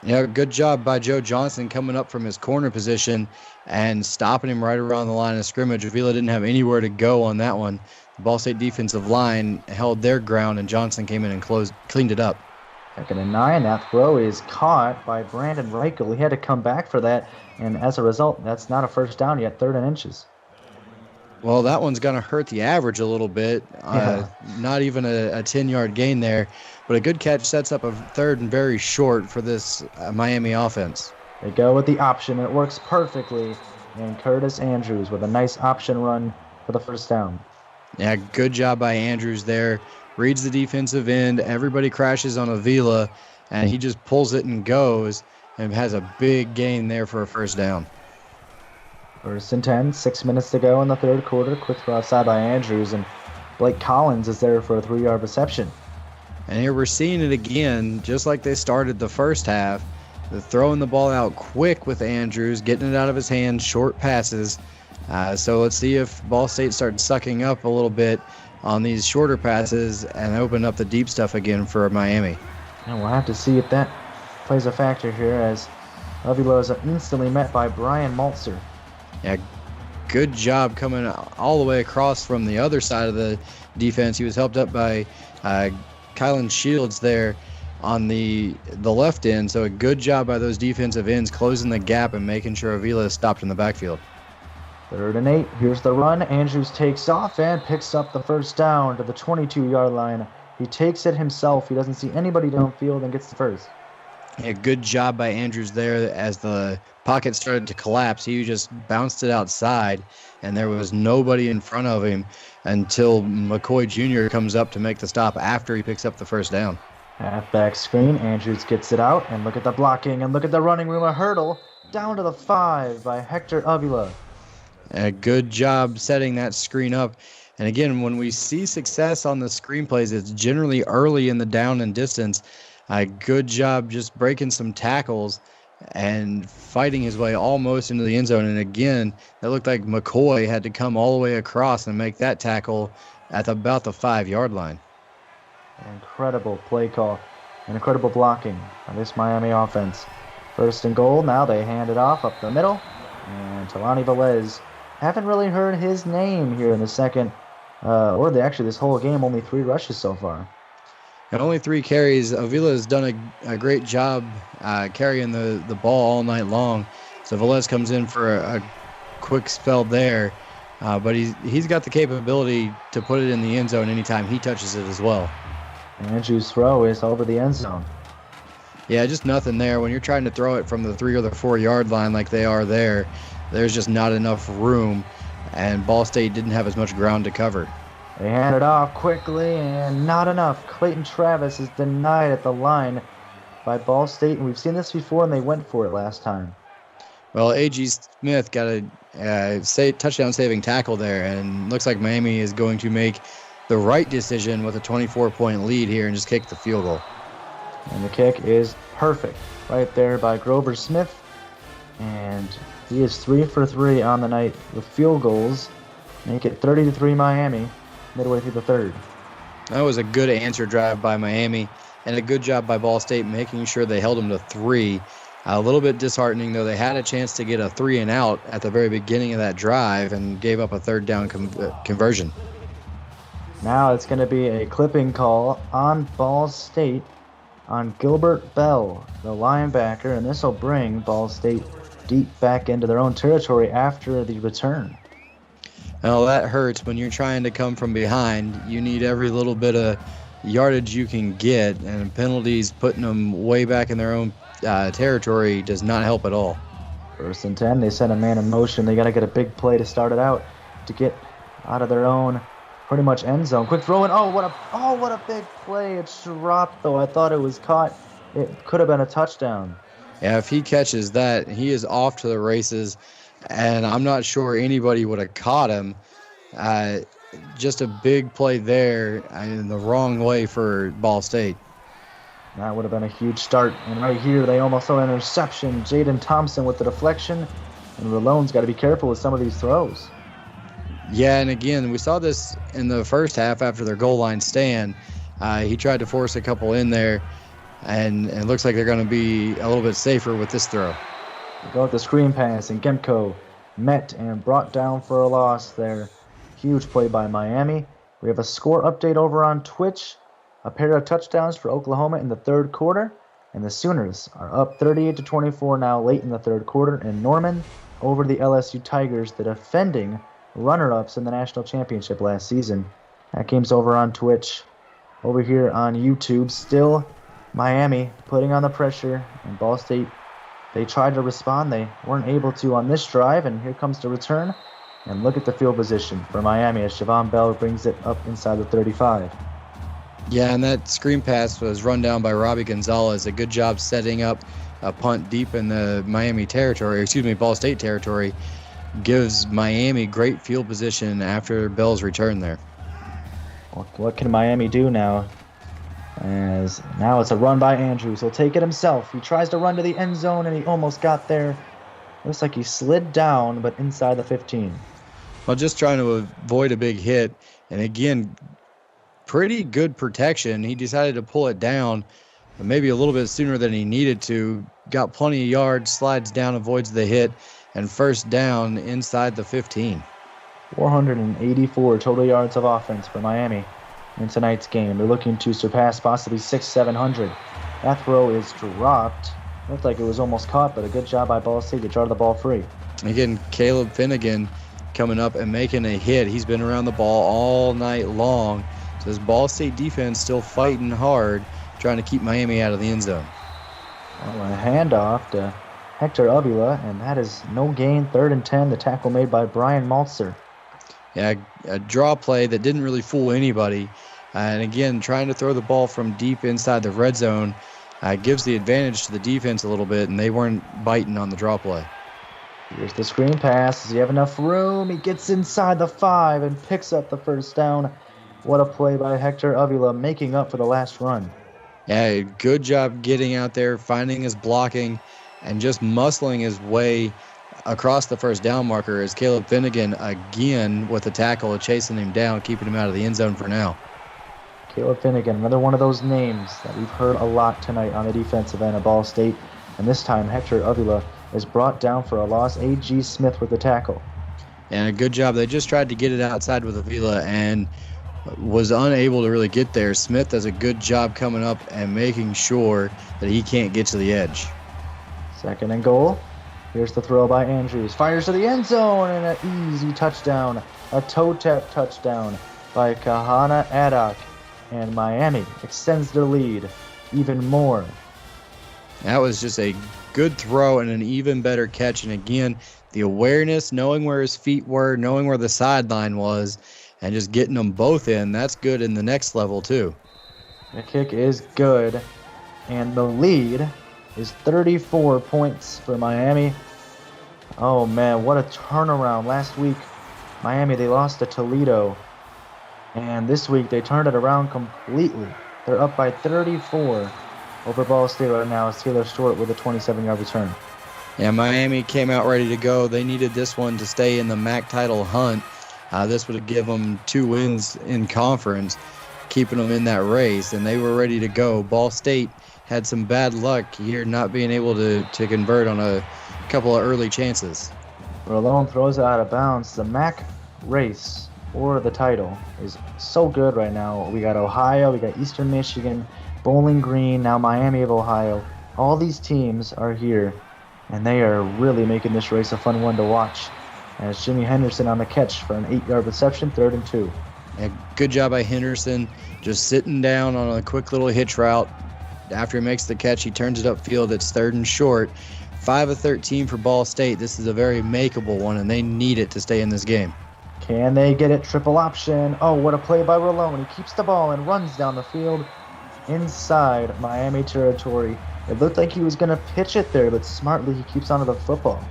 Yeah, good job by Joe Johnson coming up from his corner position and stopping him right around the line of scrimmage. Avila didn't have anywhere to go on that one. The Ball State defensive line held their ground, and Johnson came in and cleaned it up. 2nd and 9. That throw is caught by Brandon Reichel. He had to come back for that, and as a result, that's not a first down yet, 3rd and inches. Well, that one's going to hurt the average a little bit. Not even a 10-yard gain there, but a good catch sets up a 3rd and very short for this Miami offense. They go with the option, and it works perfectly, and Curtis Andrews with a nice option run for the first down. Yeah, good job by Andrews there. Reads the defensive end. Everybody crashes on Avila, and he just pulls it and goes and has a big gain there for a first down. 1st and 10, 6 minutes to go in the third quarter. Quick throw outside by Andrews, and Blake Collins is there for a 3-yard reception. And here we're seeing it again, just like they started the first half. They're throwing the ball out quick with Andrews, getting it out of his hands, short passes. So let's see if Ball State starts sucking up a little bit on these shorter passes and open up the deep stuff again for Miami. And we'll have to see if that plays a factor here, as Avila is instantly met by Brian Maltzer. Yeah, good job coming all the way across from the other side of the defense. He was helped up by Kylan Shields there on the left end. So a good job by those defensive ends closing the gap and making sure Avila is stopped in the backfield. 3rd and 8. Here's the run. Andrews takes off and picks up the first down to the 22-yard line. He takes it himself. He doesn't see anybody downfield and gets the first. Yeah, good job by Andrews there. As the pocket started to collapse, he just bounced it outside, and there was nobody in front of him until McCoy Jr. comes up to make the stop after he picks up the first down. Halfback screen. Andrews gets it out, and look at the blocking, and look at the running room. A hurdle down to the 5 by Hector Avila. A good job setting that screen up. And again, when we see success on the screen plays, it's generally early in the down and distance. A good job just breaking some tackles and fighting his way almost into the end zone. And again, it looked like McCoy had to come all the way across and make that tackle at about the 5-yard line. An incredible play call and incredible blocking by this Miami offense. 1st and goal. Now they hand it off up the middle. And Talani Velez, haven't really heard his name here in the second, actually this whole game, only 3 rushes so far. And only 3 carries. Avila has done a great job carrying the ball all night long. So Velez comes in for a quick spell there. But he's got the capability to put it in the end zone anytime he touches it as well. Andrews' throw is over the end zone. Yeah, just nothing there. When you're trying to throw it from the 3 or the 4-yard line like they are there, there's just not enough room, and Ball State didn't have as much ground to cover. They hand it off quickly, and not enough. Clayton Travis is denied at the line by Ball State, and we've seen this before, and they went for it last time. Well, A.G. Smith got a touchdown-saving tackle there, and looks like Miami is going to make the right decision with a 24-point lead here and just kick the field goal. And the kick is perfect right there by Grover Smith. And he is 3 for 3 on the night with field goals. Make it 30-3 Miami midway through the third. That was a good answer drive by Miami and a good job by Ball State making sure they held them to 3. A little bit disheartening, though. They had a chance to get a 3 and out at the very beginning of that drive and gave up a third down conversion. Now it's going to be a clipping call on Ball State on Gilbert Bell, the linebacker, and this will bring Ball State deep back into their own territory after the return. Well, that hurts when you're trying to come from behind. You need every little bit of yardage you can get, and penalties putting them way back in their own territory does not help at all. 1st and 10, they send a man in motion. They got to get a big play to start it out to get out of their own pretty much end zone. Quick throw in. Oh, what a big play. It's dropped, though. I thought it was caught. It could have been a touchdown. Yeah, if he catches that, he is off to the races, and I'm not sure anybody would have caught him. Just a big play there in the wrong way for Ball State. That would have been a huge start. And right here, they almost saw an interception. Jaden Thompson with the deflection. And Ralone's got to be careful with some of these throws. Yeah, and again, we saw this in the first half after their goal line stand. He tried to force a couple in there, and it looks like they're going to be a little bit safer with this throw. They go with the screen pass, and Gemco met and brought down for a loss there. Huge play by Miami. We have a score update over on Twitch. A pair of touchdowns for Oklahoma in the third quarter. And the Sooners are up 38-24 now late in the third quarter in Norman over the LSU Tigers, the defending runner-ups in the national championship last season. That game's over on Twitch. Over here on YouTube, still Miami putting on the pressure. And Ball State, they tried to respond. They weren't able to on this drive. And here comes the return. And look at the field position for Miami as Javon Bell brings it up inside the 35. Yeah, and that screen pass was run down by Robbie Gonzalez. A good job setting up a punt deep in the Ball State territory. Gives Miami great field position after Bell's return there. What can Miami do now? As now it's a run by Andrews. He'll take it himself. He tries to run to the end zone, and he almost got there. Looks like he slid down, but inside the 15. Well, just trying to avoid a big hit. And again, pretty good protection. He decided to pull it down maybe a little bit sooner than he needed to. Got plenty of yards, slides down, avoids the hit, and first down inside the 15. 484 total yards of offense for Miami in tonight's game. They're looking to surpass possibly 700. That throw is dropped. Looked like it was almost caught, but a good job by Ball State to jar the ball free. Again, Caleb Finnegan coming up and making a hit. He's been around the ball all night long. So this Ball State defense still fighting hard, trying to keep Miami out of the end zone. Well, a handoff to Hector Avila, and that is no gain. 3rd and 10, the tackle made by Brian Maltzer. Yeah, a draw play that didn't really fool anybody. And again, trying to throw the ball from deep inside the red zone gives the advantage to the defense a little bit, and they weren't biting on the draw play. Here's the screen pass. Does he have enough room? He gets inside the 5 and picks up the first down. What a play by Hector Avila, making up for the last run. Yeah, good job getting out there, finding his blocking, and just muscling his way across the first down marker as Caleb Finnegan again with a tackle, chasing him down, keeping him out of the end zone for now. Caleb Finnegan, another one of those names that we've heard a lot tonight on the defensive end of Ball State. And this time, Hector Avila is brought down for a loss. A.G. Smith with the tackle. And a good job. They just tried to get it outside with Avila and was unable to really get there. Smith does a good job coming up and making sure that he can't get to the edge. 2nd and goal. Here's the throw by Andrews. Fires to the end zone and an easy touchdown. A toe tap touchdown by Kahana Addock. And Miami extends their lead even more. That was just a good throw and an even better catch. And again, the awareness, knowing where his feet were, knowing where the sideline was, and just getting them both in, that's good in the next level too. The kick is good. And the lead is 34 points for Miami. Oh man, what a turnaround. Last week, Miami, they lost to Toledo. And this week they turned it around completely. They're up by 34 over Ball State right now as Taylor Stewart with a 27-yard return. Yeah, Miami came out ready to go. They needed this one to stay in the MAC title hunt. This would give them 2 wins in conference, keeping them in that race, and they were ready to go. Ball State had some bad luck here not being able to convert on a couple of early chances. Malone throws it out of bounds. The MAC race for the title is so good right now. We got Ohio, we got Eastern Michigan, Bowling Green, now Miami of Ohio. All these teams are here, and they are really making this race a fun one to watch. As Jimmy Henderson on the catch for an 8-yard reception, 3rd and 2. Yeah, good job by Henderson, just sitting down on a quick little hitch route. After he makes the catch, he turns it upfield. It's 3rd and short. 5 of 13 for Ball State. This is a very makeable one, and they need it to stay in this game. Can they get it? Triple option. Oh, what a play by Rolone. He keeps the ball and runs down the field inside Miami territory. It looked like he was going to pitch it there, but smartly he keeps onto the football.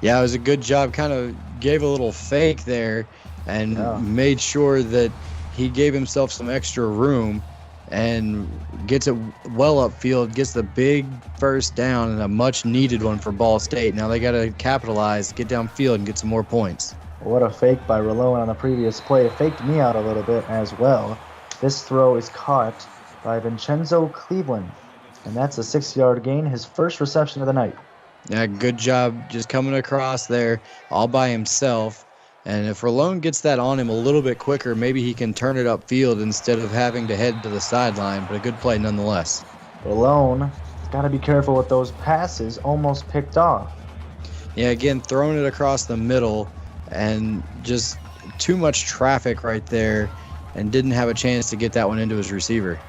Yeah, it was a good job. Kind of gave a little fake there and made sure that he gave himself some extra room and gets it well upfield, gets the big first down and a much-needed one for Ball State. Now they got to capitalize, get downfield, and get some more points. What a fake by Rolone on the previous play. It faked me out a little bit as well. This throw is caught by Vincenzo Cleveland, and that's a 6-yard gain, his first reception of the night. Yeah, good job just coming across there all by himself. And if Rolone gets that on him a little bit quicker, maybe he can turn it upfield instead of having to head to the sideline, but a good play nonetheless. Rolone has got to be careful with those passes, almost picked off. Yeah, again, throwing it across the middle and just too much traffic right there and didn't have a chance to get that one into his receiver.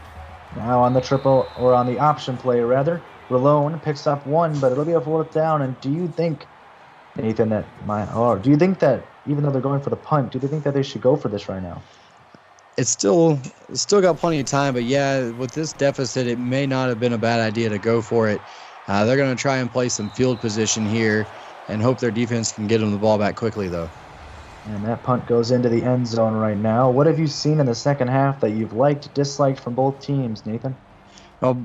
Now on the triple, or on the option play rather, Rolone picks up 1, but it'll be a 4th down. And do you think, Nathan, do you think that even though they're going for the punt, do you think that they should go for this right now? It's still got plenty of time, but yeah, with this deficit, it may not have been a bad idea to go for it. They're going to try and play some field position here and hope their defense can get them the ball back quickly, though. And that punt goes into the end zone right now. What have you seen in the second half that you've liked, disliked from both teams, Nathan? Well,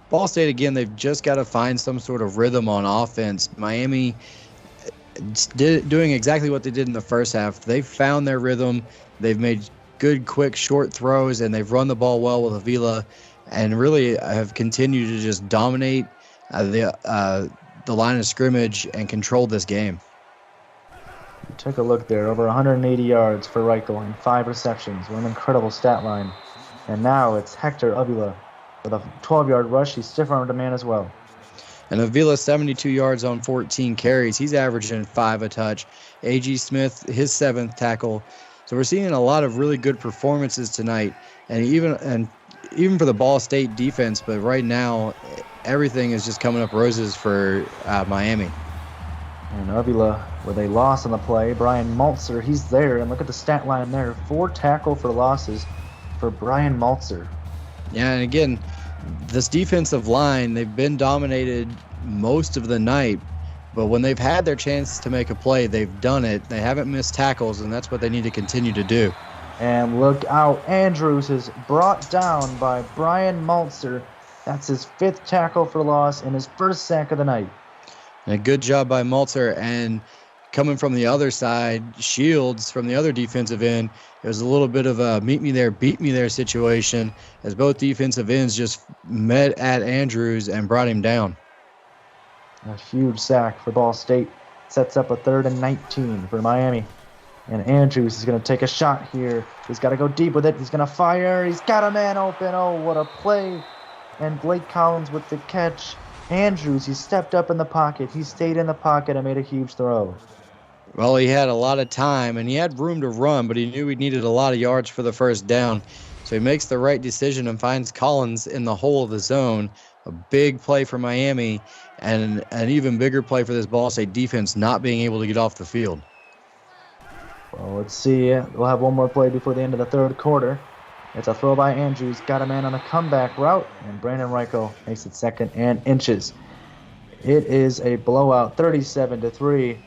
Ball State, again, they've just got to find some sort of rhythm on offense. Miami doing exactly what they did in the first half. They've found their rhythm. They've made good, quick, short throws, and they've run the ball well with Avila and really have continued to just dominate the line of scrimmage and control this game. Take a look there. Over 180 yards for Reichel and 5 receptions. What an incredible stat line. And now it's Hector Avila with a 12-yard rush. He's stiff-armed a man as well. And Avila, 72 yards on 14 carries. He's averaging 5 a touch. A.G. Smith, his 7th tackle. So we're seeing a lot of really good performances tonight. And even for the Ball State defense, but right now everything is just coming up roses for Miami. And Avila with a loss on the play. Brian Maltzer, he's there. And look at the stat line there. 4 tackle for losses for Brian Maltzer. Yeah, and again, this defensive line, they've been dominated most of the night, but when they've had their chance to make a play, they've done it. They haven't missed tackles, and that's what they need to continue to do. And look out, Andrews is brought down by Brian Maltzer. That's his 5th tackle for loss and his first sack of the night. And a good job by Maltzer, and coming from the other side, Shields from the other defensive end, it was a little bit of a meet me there, beat me there situation as both defensive ends just met at Andrews and brought him down. A huge sack for Ball State. Sets up a 3rd and 19 for Miami. And Andrews is going to take a shot here. He's got to go deep with it. He's going to fire. He's got a man open. Oh, what a play. And Blake Collins with the catch. Andrews, he stepped up in the pocket. He stayed in the pocket and made a huge throw. Well, he had a lot of time, and he had room to run, but he knew he needed a lot of yards for the first down. So he makes the right decision and finds Collins in the hole of the zone. A big play for Miami, and an even bigger play for this Ball State defense not being able to get off the field. Well, let's see. We'll have one more play before the end of the 3rd quarter. It's a throw by Andrews. Got a man on the comeback route, and Brandon Reichel makes it 2nd and inches. It is a blowout, 37-3.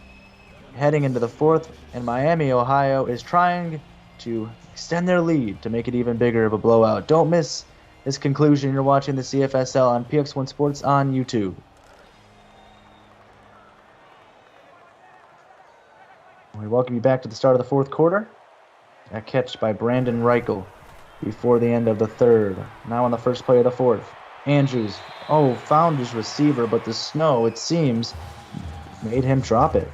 Heading into the 4th, and Miami, Ohio is trying to extend their lead to make it even bigger of a blowout. Don't miss this conclusion. You're watching the CFSL on PX1 Sports on YouTube. We welcome you back to the start of the fourth quarter. A catch by Brandon Reichel before the end of the third. Now on the first play of the fourth. Andrews, found his receiver, but the snow, it seems, made him drop it.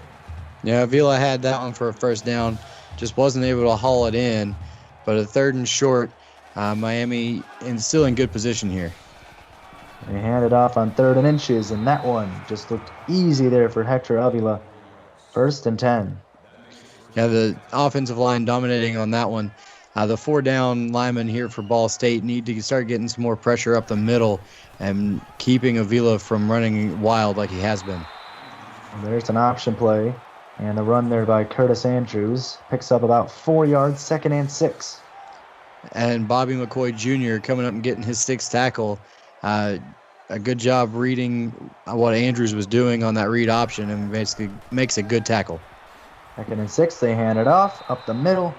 Yeah, Avila had that one for a first down. Just wasn't able to haul it in. But a third and short, Miami still in good position here. They handed off on 3rd and inches, and that one just looked easy there for Hector Avila. 1st and 10. Yeah, the offensive line dominating on that one. The 4-down linemen here for Ball State need to start getting some more pressure up the middle and keeping Avila from running wild like he has been. And there's an option play, and the run there by Curtis Andrews picks up about 4 yards, 2nd and 6. And Bobby McCoy Jr. coming up and getting his 6th tackle. A good job reading what Andrews was doing on that read option and basically makes a good tackle. 2nd and 6, they hand it off up the middle.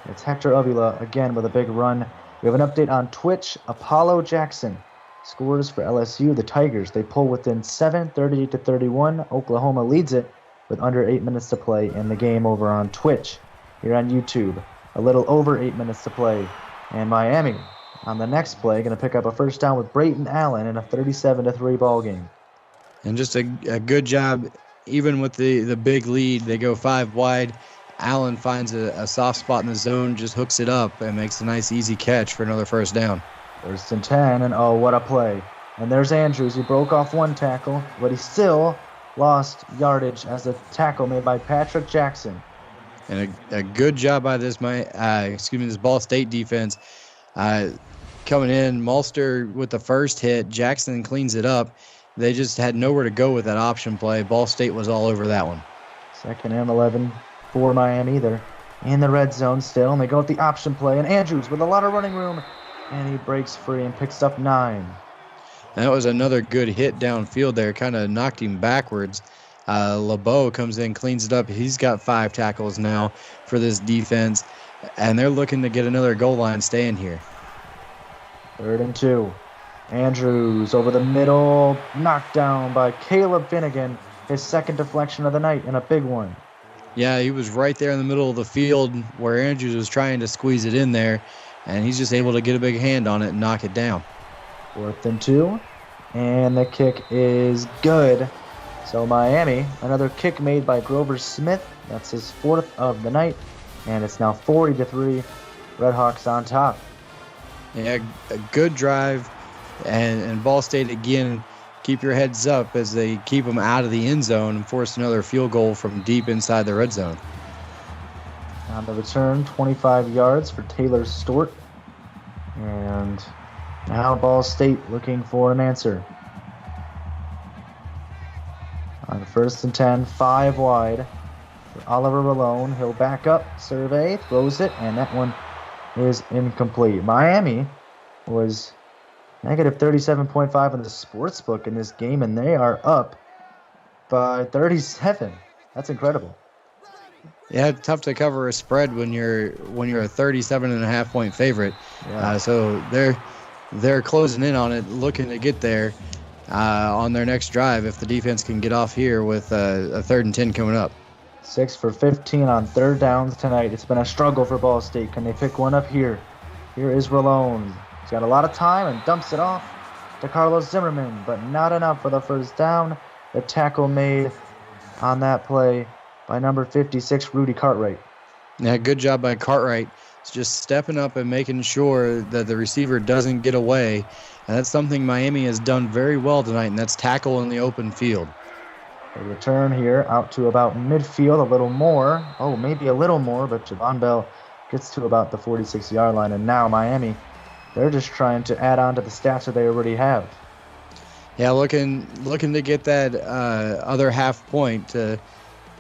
It's Hector Avila again with a big run. We have an update on Twitch. Apollo Jackson scores for LSU. The Tigers, they pull within 7, 38-31. Oklahoma leads it with under 8 minutes to play in the game over on Twitch. Here on YouTube, a little over 8 minutes to play. And Miami, on the next play, going to pick up a first down with Brayton Allen in a 37-3 ball game. And just a good job, even with the big lead. They go 5 wide. Allen finds a soft spot in the zone, just hooks it up, and makes a nice, easy catch for another first down. 1st and 10, and what a play. And there's Andrews, who broke off one tackle, but he still lost yardage as a tackle made by Patrick Jackson. And a good job by this Ball State defense. Coming in, Mulster with the first hit, Jackson cleans it up. They just had nowhere to go with that option play. Ball State was all over that one. 2nd and 11 for Miami. They're in the red zone still, and they go with the option play. And Andrews with a lot of running room, and he breaks free and picks up 9. And that was another good hit downfield there, kind of knocked him backwards. LeBeau comes in, cleans it up. He's got 5 tackles now for this defense, and they're looking to get another goal line stand here. 3rd and 2. Andrews over the middle, knocked down by Caleb Finnegan, his 2nd deflection of the night, and a big one. Yeah, he was right there in the middle of the field where Andrews was trying to squeeze it in there, and he's just able to get a big hand on it and knock it down. 4th and 2, and the kick is good. So Miami, another kick made by Grover Smith. That's his 4th of the night, and it's now 40-3. Redhawks on top. Yeah, a good drive, and Ball State again. Keep your heads up as they keep them out of the end zone and force another field goal from deep inside the red zone. On the return, 25 yards for Taylor Stewart. And now Ball State looking for an answer. On 1st and 10, 5 wide for Oliver Malone. He'll back up, survey, throws it, and that one is incomplete. Miami was negative 37.5 in the sports book in this game, and they are up by 37. That's incredible. Yeah, tough to cover a spread when you're a 37.5 point favorite. Yeah. So they're closing in on it, looking to get there on their next drive if the defense can get off here with a 3rd and 10 coming up. 6 for 15 on 3rd downs tonight. It's been a struggle for Ball State. Can they pick one up here? Here is Rolone. He's got a lot of time and dumps it off to Carlos Zimmerman, but not enough for the first down. The tackle made on that play by number 56, Rudy Cartwright. Yeah, good job by Cartwright. It's just stepping up and making sure that the receiver doesn't get away. And that's something Miami has done very well tonight, and that's tackle in the open field. A return here out to about midfield, a little more. Maybe a little more, but Javon Bell gets to about the 46-yard line. And now Miami, they're just trying to add on to the stats that they already have. Yeah, looking to get that other half point. They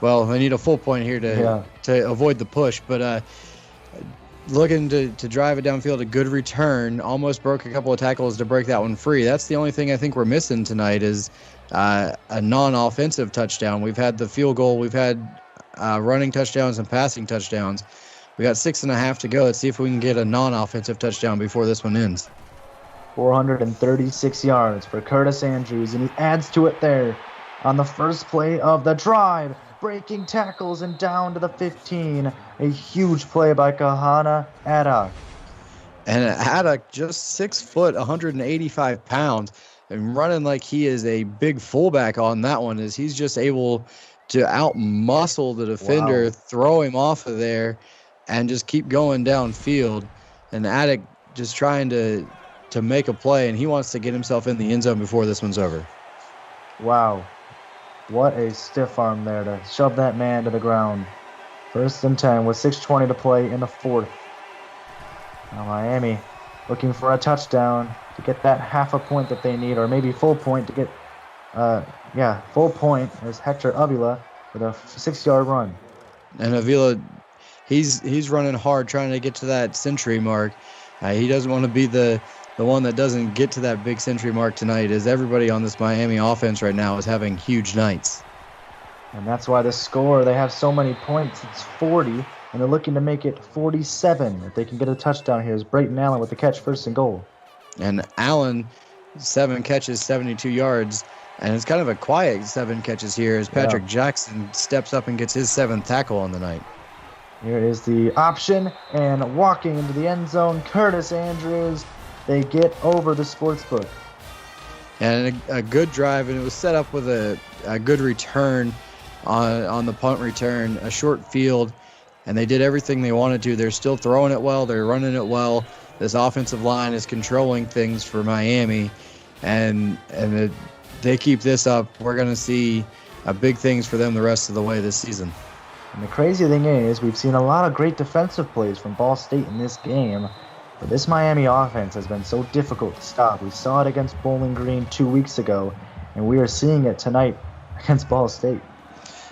need a full point here to avoid the push. But looking to drive it downfield, a good return. Almost broke a couple of tackles to break that one free. That's the only thing I think we're missing tonight is a non-offensive touchdown. We've had the field goal. We've had running touchdowns and passing touchdowns. We got 6.5 to go. Let's see if we can get a non-offensive touchdown before this one ends. 436 yards for Curtis Andrews, and he adds to it there on the first play of the drive. Breaking tackles and down to the 15. A huge play by Kahana Addock. And Haddock, just 6 foot, 185 pounds, and running like he is a big fullback on that one, as he's just able to out-muscle the defender, Wow. throw him off of there, and just keep going downfield. And Addock just trying to make a play, and he wants to get himself in the end zone before this one's over. Wow. What a stiff arm there to shove that man to the ground. 1st and 10 with 6:20 to play in the 4th. Now Miami looking for a touchdown to get that half a point that they need, or maybe full point to get, full point as Hector Avila with a 6-yard run. And Avila, he's running hard trying to get to that century mark. He doesn't want to be the one that doesn't get to that big century mark tonight, as everybody on this Miami offense right now is having huge nights. And that's why the score, they have so many points. It's 40, and they're looking to make it 47 if they can get a touchdown here. Is Brayton Allen with the catch, 1st and goal. And Allen, 7 catches, 72 yards. And it's kind of a quiet 7 catches here as Patrick Jackson steps up and gets his 7th tackle on the night. Here is the option, and walking into the end zone, Curtis Andrews. They get over the sportsbook. And a good drive, and it was set up with a good return on the punt return, a short field, and they did everything they wanted to. They're still throwing it well. They're running it well. This offensive line is controlling things for Miami, and if they keep this up, we're going to see big things for them the rest of the way this season. And the crazy thing is, we've seen a lot of great defensive plays from Ball State in this game, but this Miami offense has been so difficult to stop. We saw it against Bowling Green 2 weeks ago, and we are seeing it tonight against Ball State.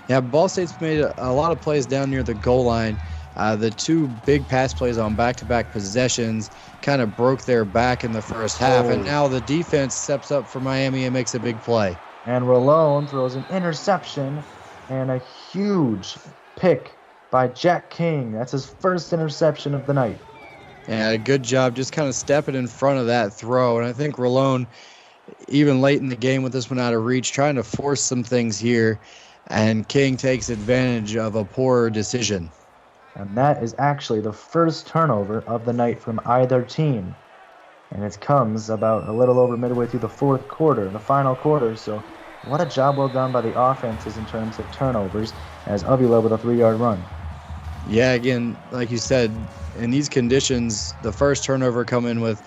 Yeah, Ball State's made a lot of plays down near the goal line. The 2 big pass plays on back-to-back possessions kind of broke their back in the first half, and now the defense steps up for Miami and makes a big play. And Rolone throws an interception and a huge pick by Jack King. That's his 1st interception of the night. Yeah, a good job just kind of stepping in front of that throw. And I think Rolone, even late in the game with this one out of reach, trying to force some things here, and King takes advantage of a poor decision. And that is actually the 1st turnover of the night from either team. And it comes about a little over midway through the 4th quarter, the final quarter. So what a job well done by the offenses in terms of turnovers, as Avila with a 3-yard run. Yeah, again, like you said, in these conditions, the first turnover coming with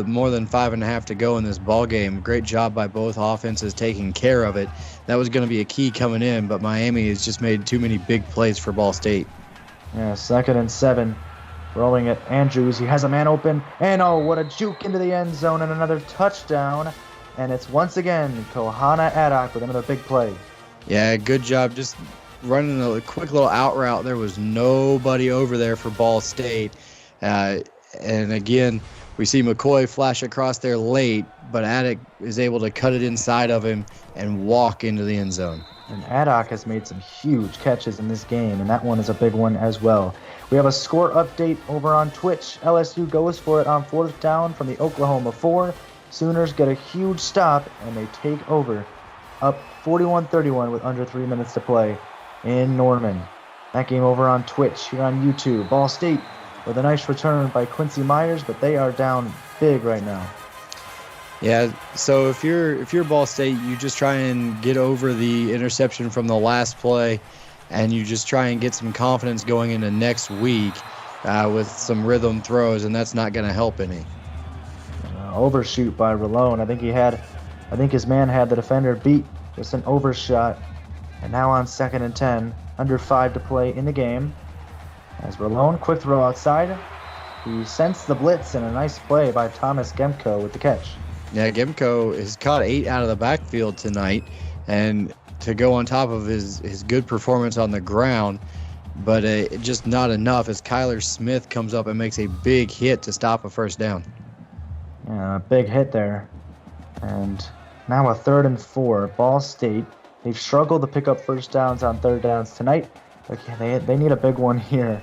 more than 5.5 to go in this ball game. Great job by both offenses taking care of it. That was going to be a key coming in, but Miami has just made too many big plays for Ball State. Yeah, 2nd and 7. Rolling at Andrews. He has a man open. And oh, what a juke into the end zone and another touchdown. And it's once again Kahana Addock with another big play. Yeah, good job just running a quick little out route. There was nobody over there for Ball State. And again, we see McCoy flash across there late, but Addock is able to cut it inside of him and walk into the end zone. And Addock has made some huge catches in this game, and that one is a big one as well. We have a score update over on Twitch. LSU goes for it on 4th down from the Oklahoma 4. Sooners get a huge stop, and they take over, up 41-31 with under 3 minutes to play in Norman. That game over on Twitch, here on YouTube. Ball State with a nice return by Quincy Myers, but they are down big right now. Yeah, so if you're Ball State, you just try and get over the interception from the last play, and you just try and get some confidence going into next week with some rhythm throws, and that's not going to help any. Overshoot by Rolone. I think his man had the defender beat. Just an overshot. And now on 2nd and 10, under 5 to play in the game. As Rolone, quick throw outside. He sensed the blitz, and a nice play by Thomas Gemko with the catch. Yeah, Gemko has caught 8 out of the backfield tonight, and to go on top of his good performance on the ground, but just not enough as Kyler Smith comes up and makes a big hit to stop a 1st down. Yeah, a big hit there. And now a 3rd and 4. Ball State. They've struggled to pick up 1st downs on 3rd downs tonight. But they need a big one here.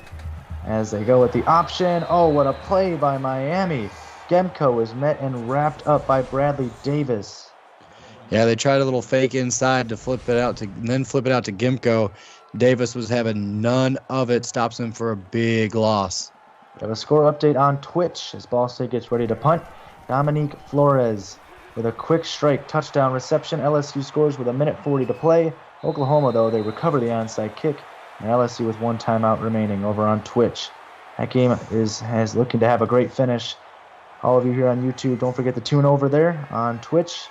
as they go with the option. Oh, what a play by Miami. Gemco was met and wrapped up by Bradley Davis. Yeah, they tried a little fake inside to flip it out to Gimko. Davis was having none of it, stops him for a big loss. We have a score update on Twitch as Ball State gets ready to punt. Dominique Flores with a quick strike touchdown reception. LSU scores with 1:40 to play. Oklahoma, though, they recover the onside kick, and LSU with one timeout remaining over on Twitch. That game has looking to have a great finish. All of you here on YouTube, don't forget to tune over there on Twitch.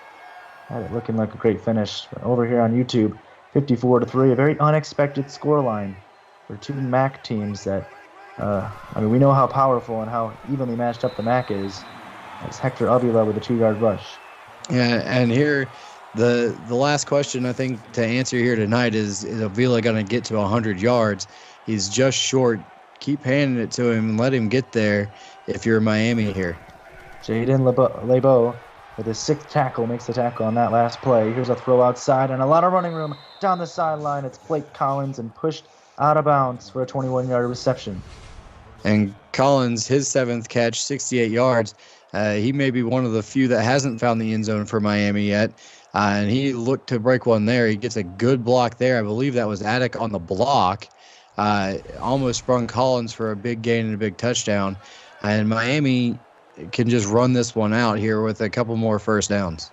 Had it looking like a great finish. But over here on YouTube, 54-3, a very unexpected scoreline for two MAC teams that, we know how powerful and how evenly matched up the MAC is. That's Hector Avila with a 2-yard rush. Yeah, and here, the last question I think to answer here tonight is Avila going to get to 100 yards? He's just short. Keep handing it to him and let him get there if you're Miami here. Jaden Lebeau with his 6th tackle makes the tackle on that last play. Here's a throw outside and a lot of running room down the sideline. It's Blake Collins and pushed out of bounds for a 21-yard reception. And Collins, his 7th catch, 68 yards. He may be one of the few that hasn't found the end zone for Miami yet. And he looked to break one there. He gets a good block there. I believe that was Attic on the block. Almost sprung Collins for a big gain and a big touchdown. And Miami can just run this one out here with a couple more first downs.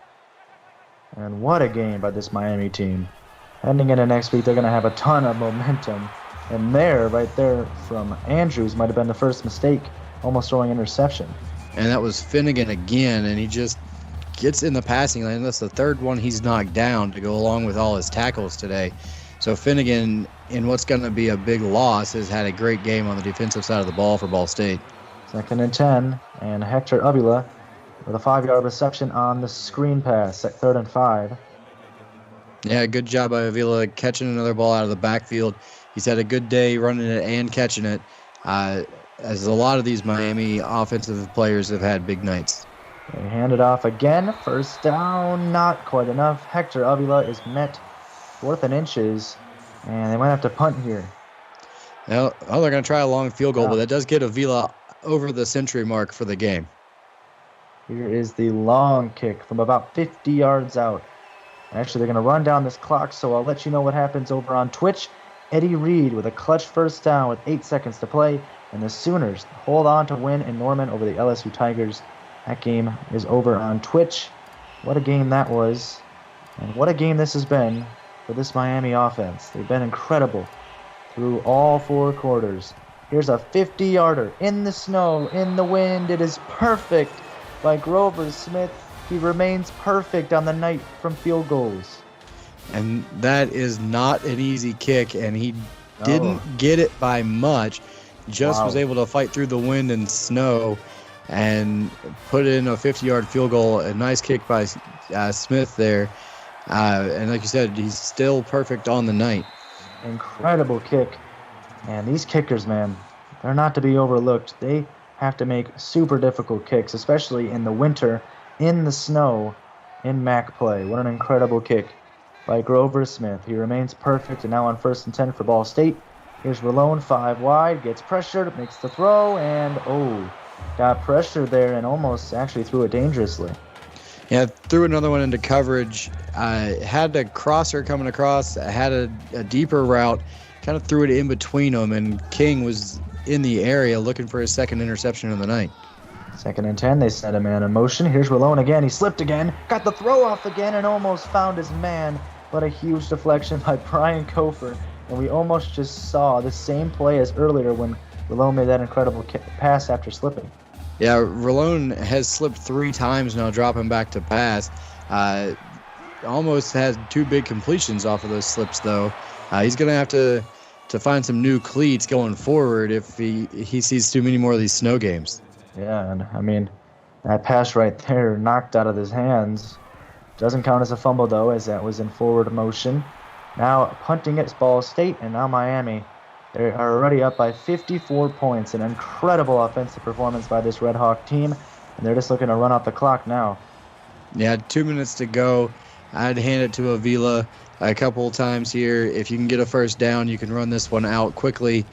And what a game by this Miami team. Heading into next week, they're going to have a ton of momentum. And right there from Andrews might have been the first mistake, almost throwing interception. And that was Finnegan again, and he just gets in the passing lane. That's the 3rd one he's knocked down to go along with all his tackles today. So Finnegan, in what's going to be a big loss, has had a great game on the defensive side of the ball for Ball State. 2nd and 10, and Hector Avila with a 5-yard reception on the screen pass at 3rd and 5. Yeah, good job by Avila catching another ball out of the backfield. He's had a good day running it and catching it, as a lot of these Miami offensive players have had big nights. They hand it off again. First down, not quite enough. Hector Avila is met 4th and inches, and they might have to punt here. Now, they're going to try a long field goal, but that does get Avila over the century mark for the game. Here is the long kick from about 50 yards out. Actually, they're going to run down this clock, so I'll let you know what happens over on Twitch. Eddie Reed with a clutch first down with 8 seconds to play, and the Sooners hold on to win in Norman over the LSU Tigers. That game is over on Twitch. What a game that was, and what a game this has been for this Miami offense. They've been incredible through all 4 quarters. Here's a 50-yarder in the snow, in the wind. It is perfect by Grover Smith. He remains perfect on the night from field goals. And that is not an easy kick, and he didn't get it by much. Just was able to fight through the wind and snow and put in a 50-yard field goal. A nice kick by Smith there. And like you said, he's still perfect on the night. Incredible kick. And these kickers, man, they're not to be overlooked. They have to make super difficult kicks, especially in the winter, in the snow, in MAC play. What an incredible kick by Grover Smith. He remains perfect, and now on 1st and 10 for Ball State. Here's Rolone, 5 wide, gets pressured, makes the throw, and got pressured there and almost actually threw it dangerously. Yeah, threw another one into coverage. Had a crosser coming across, had a deeper route, kind of threw it in between them, and King was in the area looking for his 2nd interception of the night. 2nd and 10, they set a man in motion. Here's Rolone again. He slipped again, got the throw off again, and almost found his man. What a huge deflection by Brian Kofer. And we almost just saw the same play as earlier when Rolone made that incredible pass after slipping. Yeah, Rolone has slipped 3 times now, dropping back to pass. Almost had 2 big completions off of those slips, though. He's going to have to find some new cleats going forward if he sees too many more of these snow games. Yeah, and I mean, that pass right there knocked out of his hands. Doesn't count as a fumble, though, as that was in forward motion. Now punting it's Ball State, and now Miami. They are already up by 54 points. An incredible offensive performance by this Red Hawk team, and they're just looking to run out the clock now. Yeah, 2 minutes to go. I'd hand it to Avila a couple of times here. If you can get a first down, you can run this one out quickly.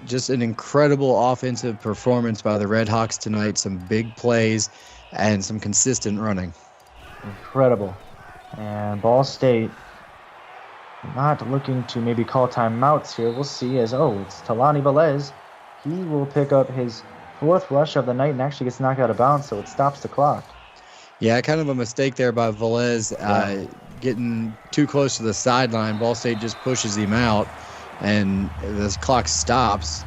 Just an incredible offensive performance by the Redhawks tonight. Some big plays and some consistent running. Incredible. And Ball State not looking to maybe call timeouts here. We'll see as, it's Talani Velez. He will pick up his 4th rush of the night and actually gets knocked out of bounds, so it stops the clock. Yeah, kind of a mistake there by Velez, getting too close to the sideline. Ball State just pushes him out, and this clock stops.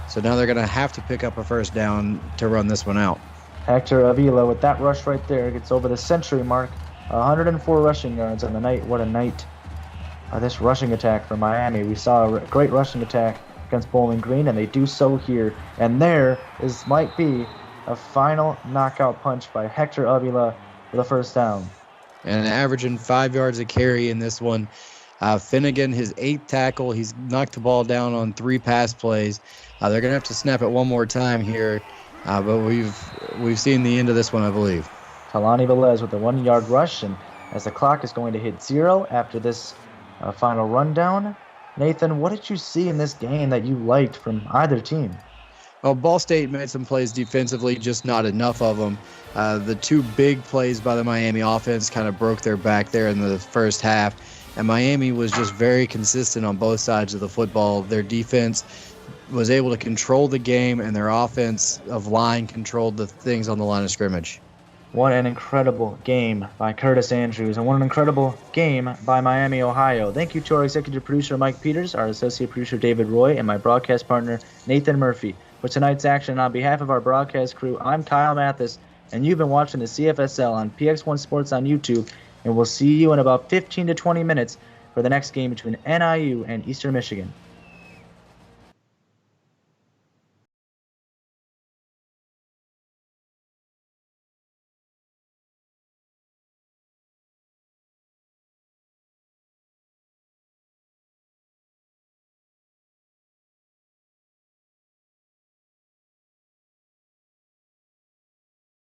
So now they're going to have to pick up a first down to run this one out. Hector Avila with that rush right there gets over the century mark. 104 rushing yards on the night. What a night. This rushing attack for Miami. We saw a great rushing attack against Bowling Green, and they do so here. And there might be a final knockout punch by Hector Avila for the first down. And averaging 5 yards a carry in this one. Finnegan, his 8th tackle. He's knocked the ball down on 3 pass plays. They're going to have to snap it one more time here, but we've seen the end of this one, I believe. Talani Velez with a 1-yard rush, and as the clock is going to hit 0 after this final rundown. Nathan, what did you see in this game that you liked from either team? Well, Ball State made some plays defensively, just not enough of them. The 2 big plays by the Miami offense kind of broke their back there in the first half, and Miami was just very consistent on both sides of the football. Their defense was able to control the game, and their offensive line controlled the things on the line of scrimmage. What an incredible game by Curtis Andrews, and what an incredible game by Miami, Ohio. Thank you to our executive producer, Mike Peters, our associate producer, David Roy, and my broadcast partner, Nathan Murphy. For tonight's action, on behalf of our broadcast crew, I'm Kyle Mathis, and you've been watching the CFSL on PX1 Sports on YouTube, and we'll see you in about 15 to 20 minutes for the next game between NIU and Eastern Michigan.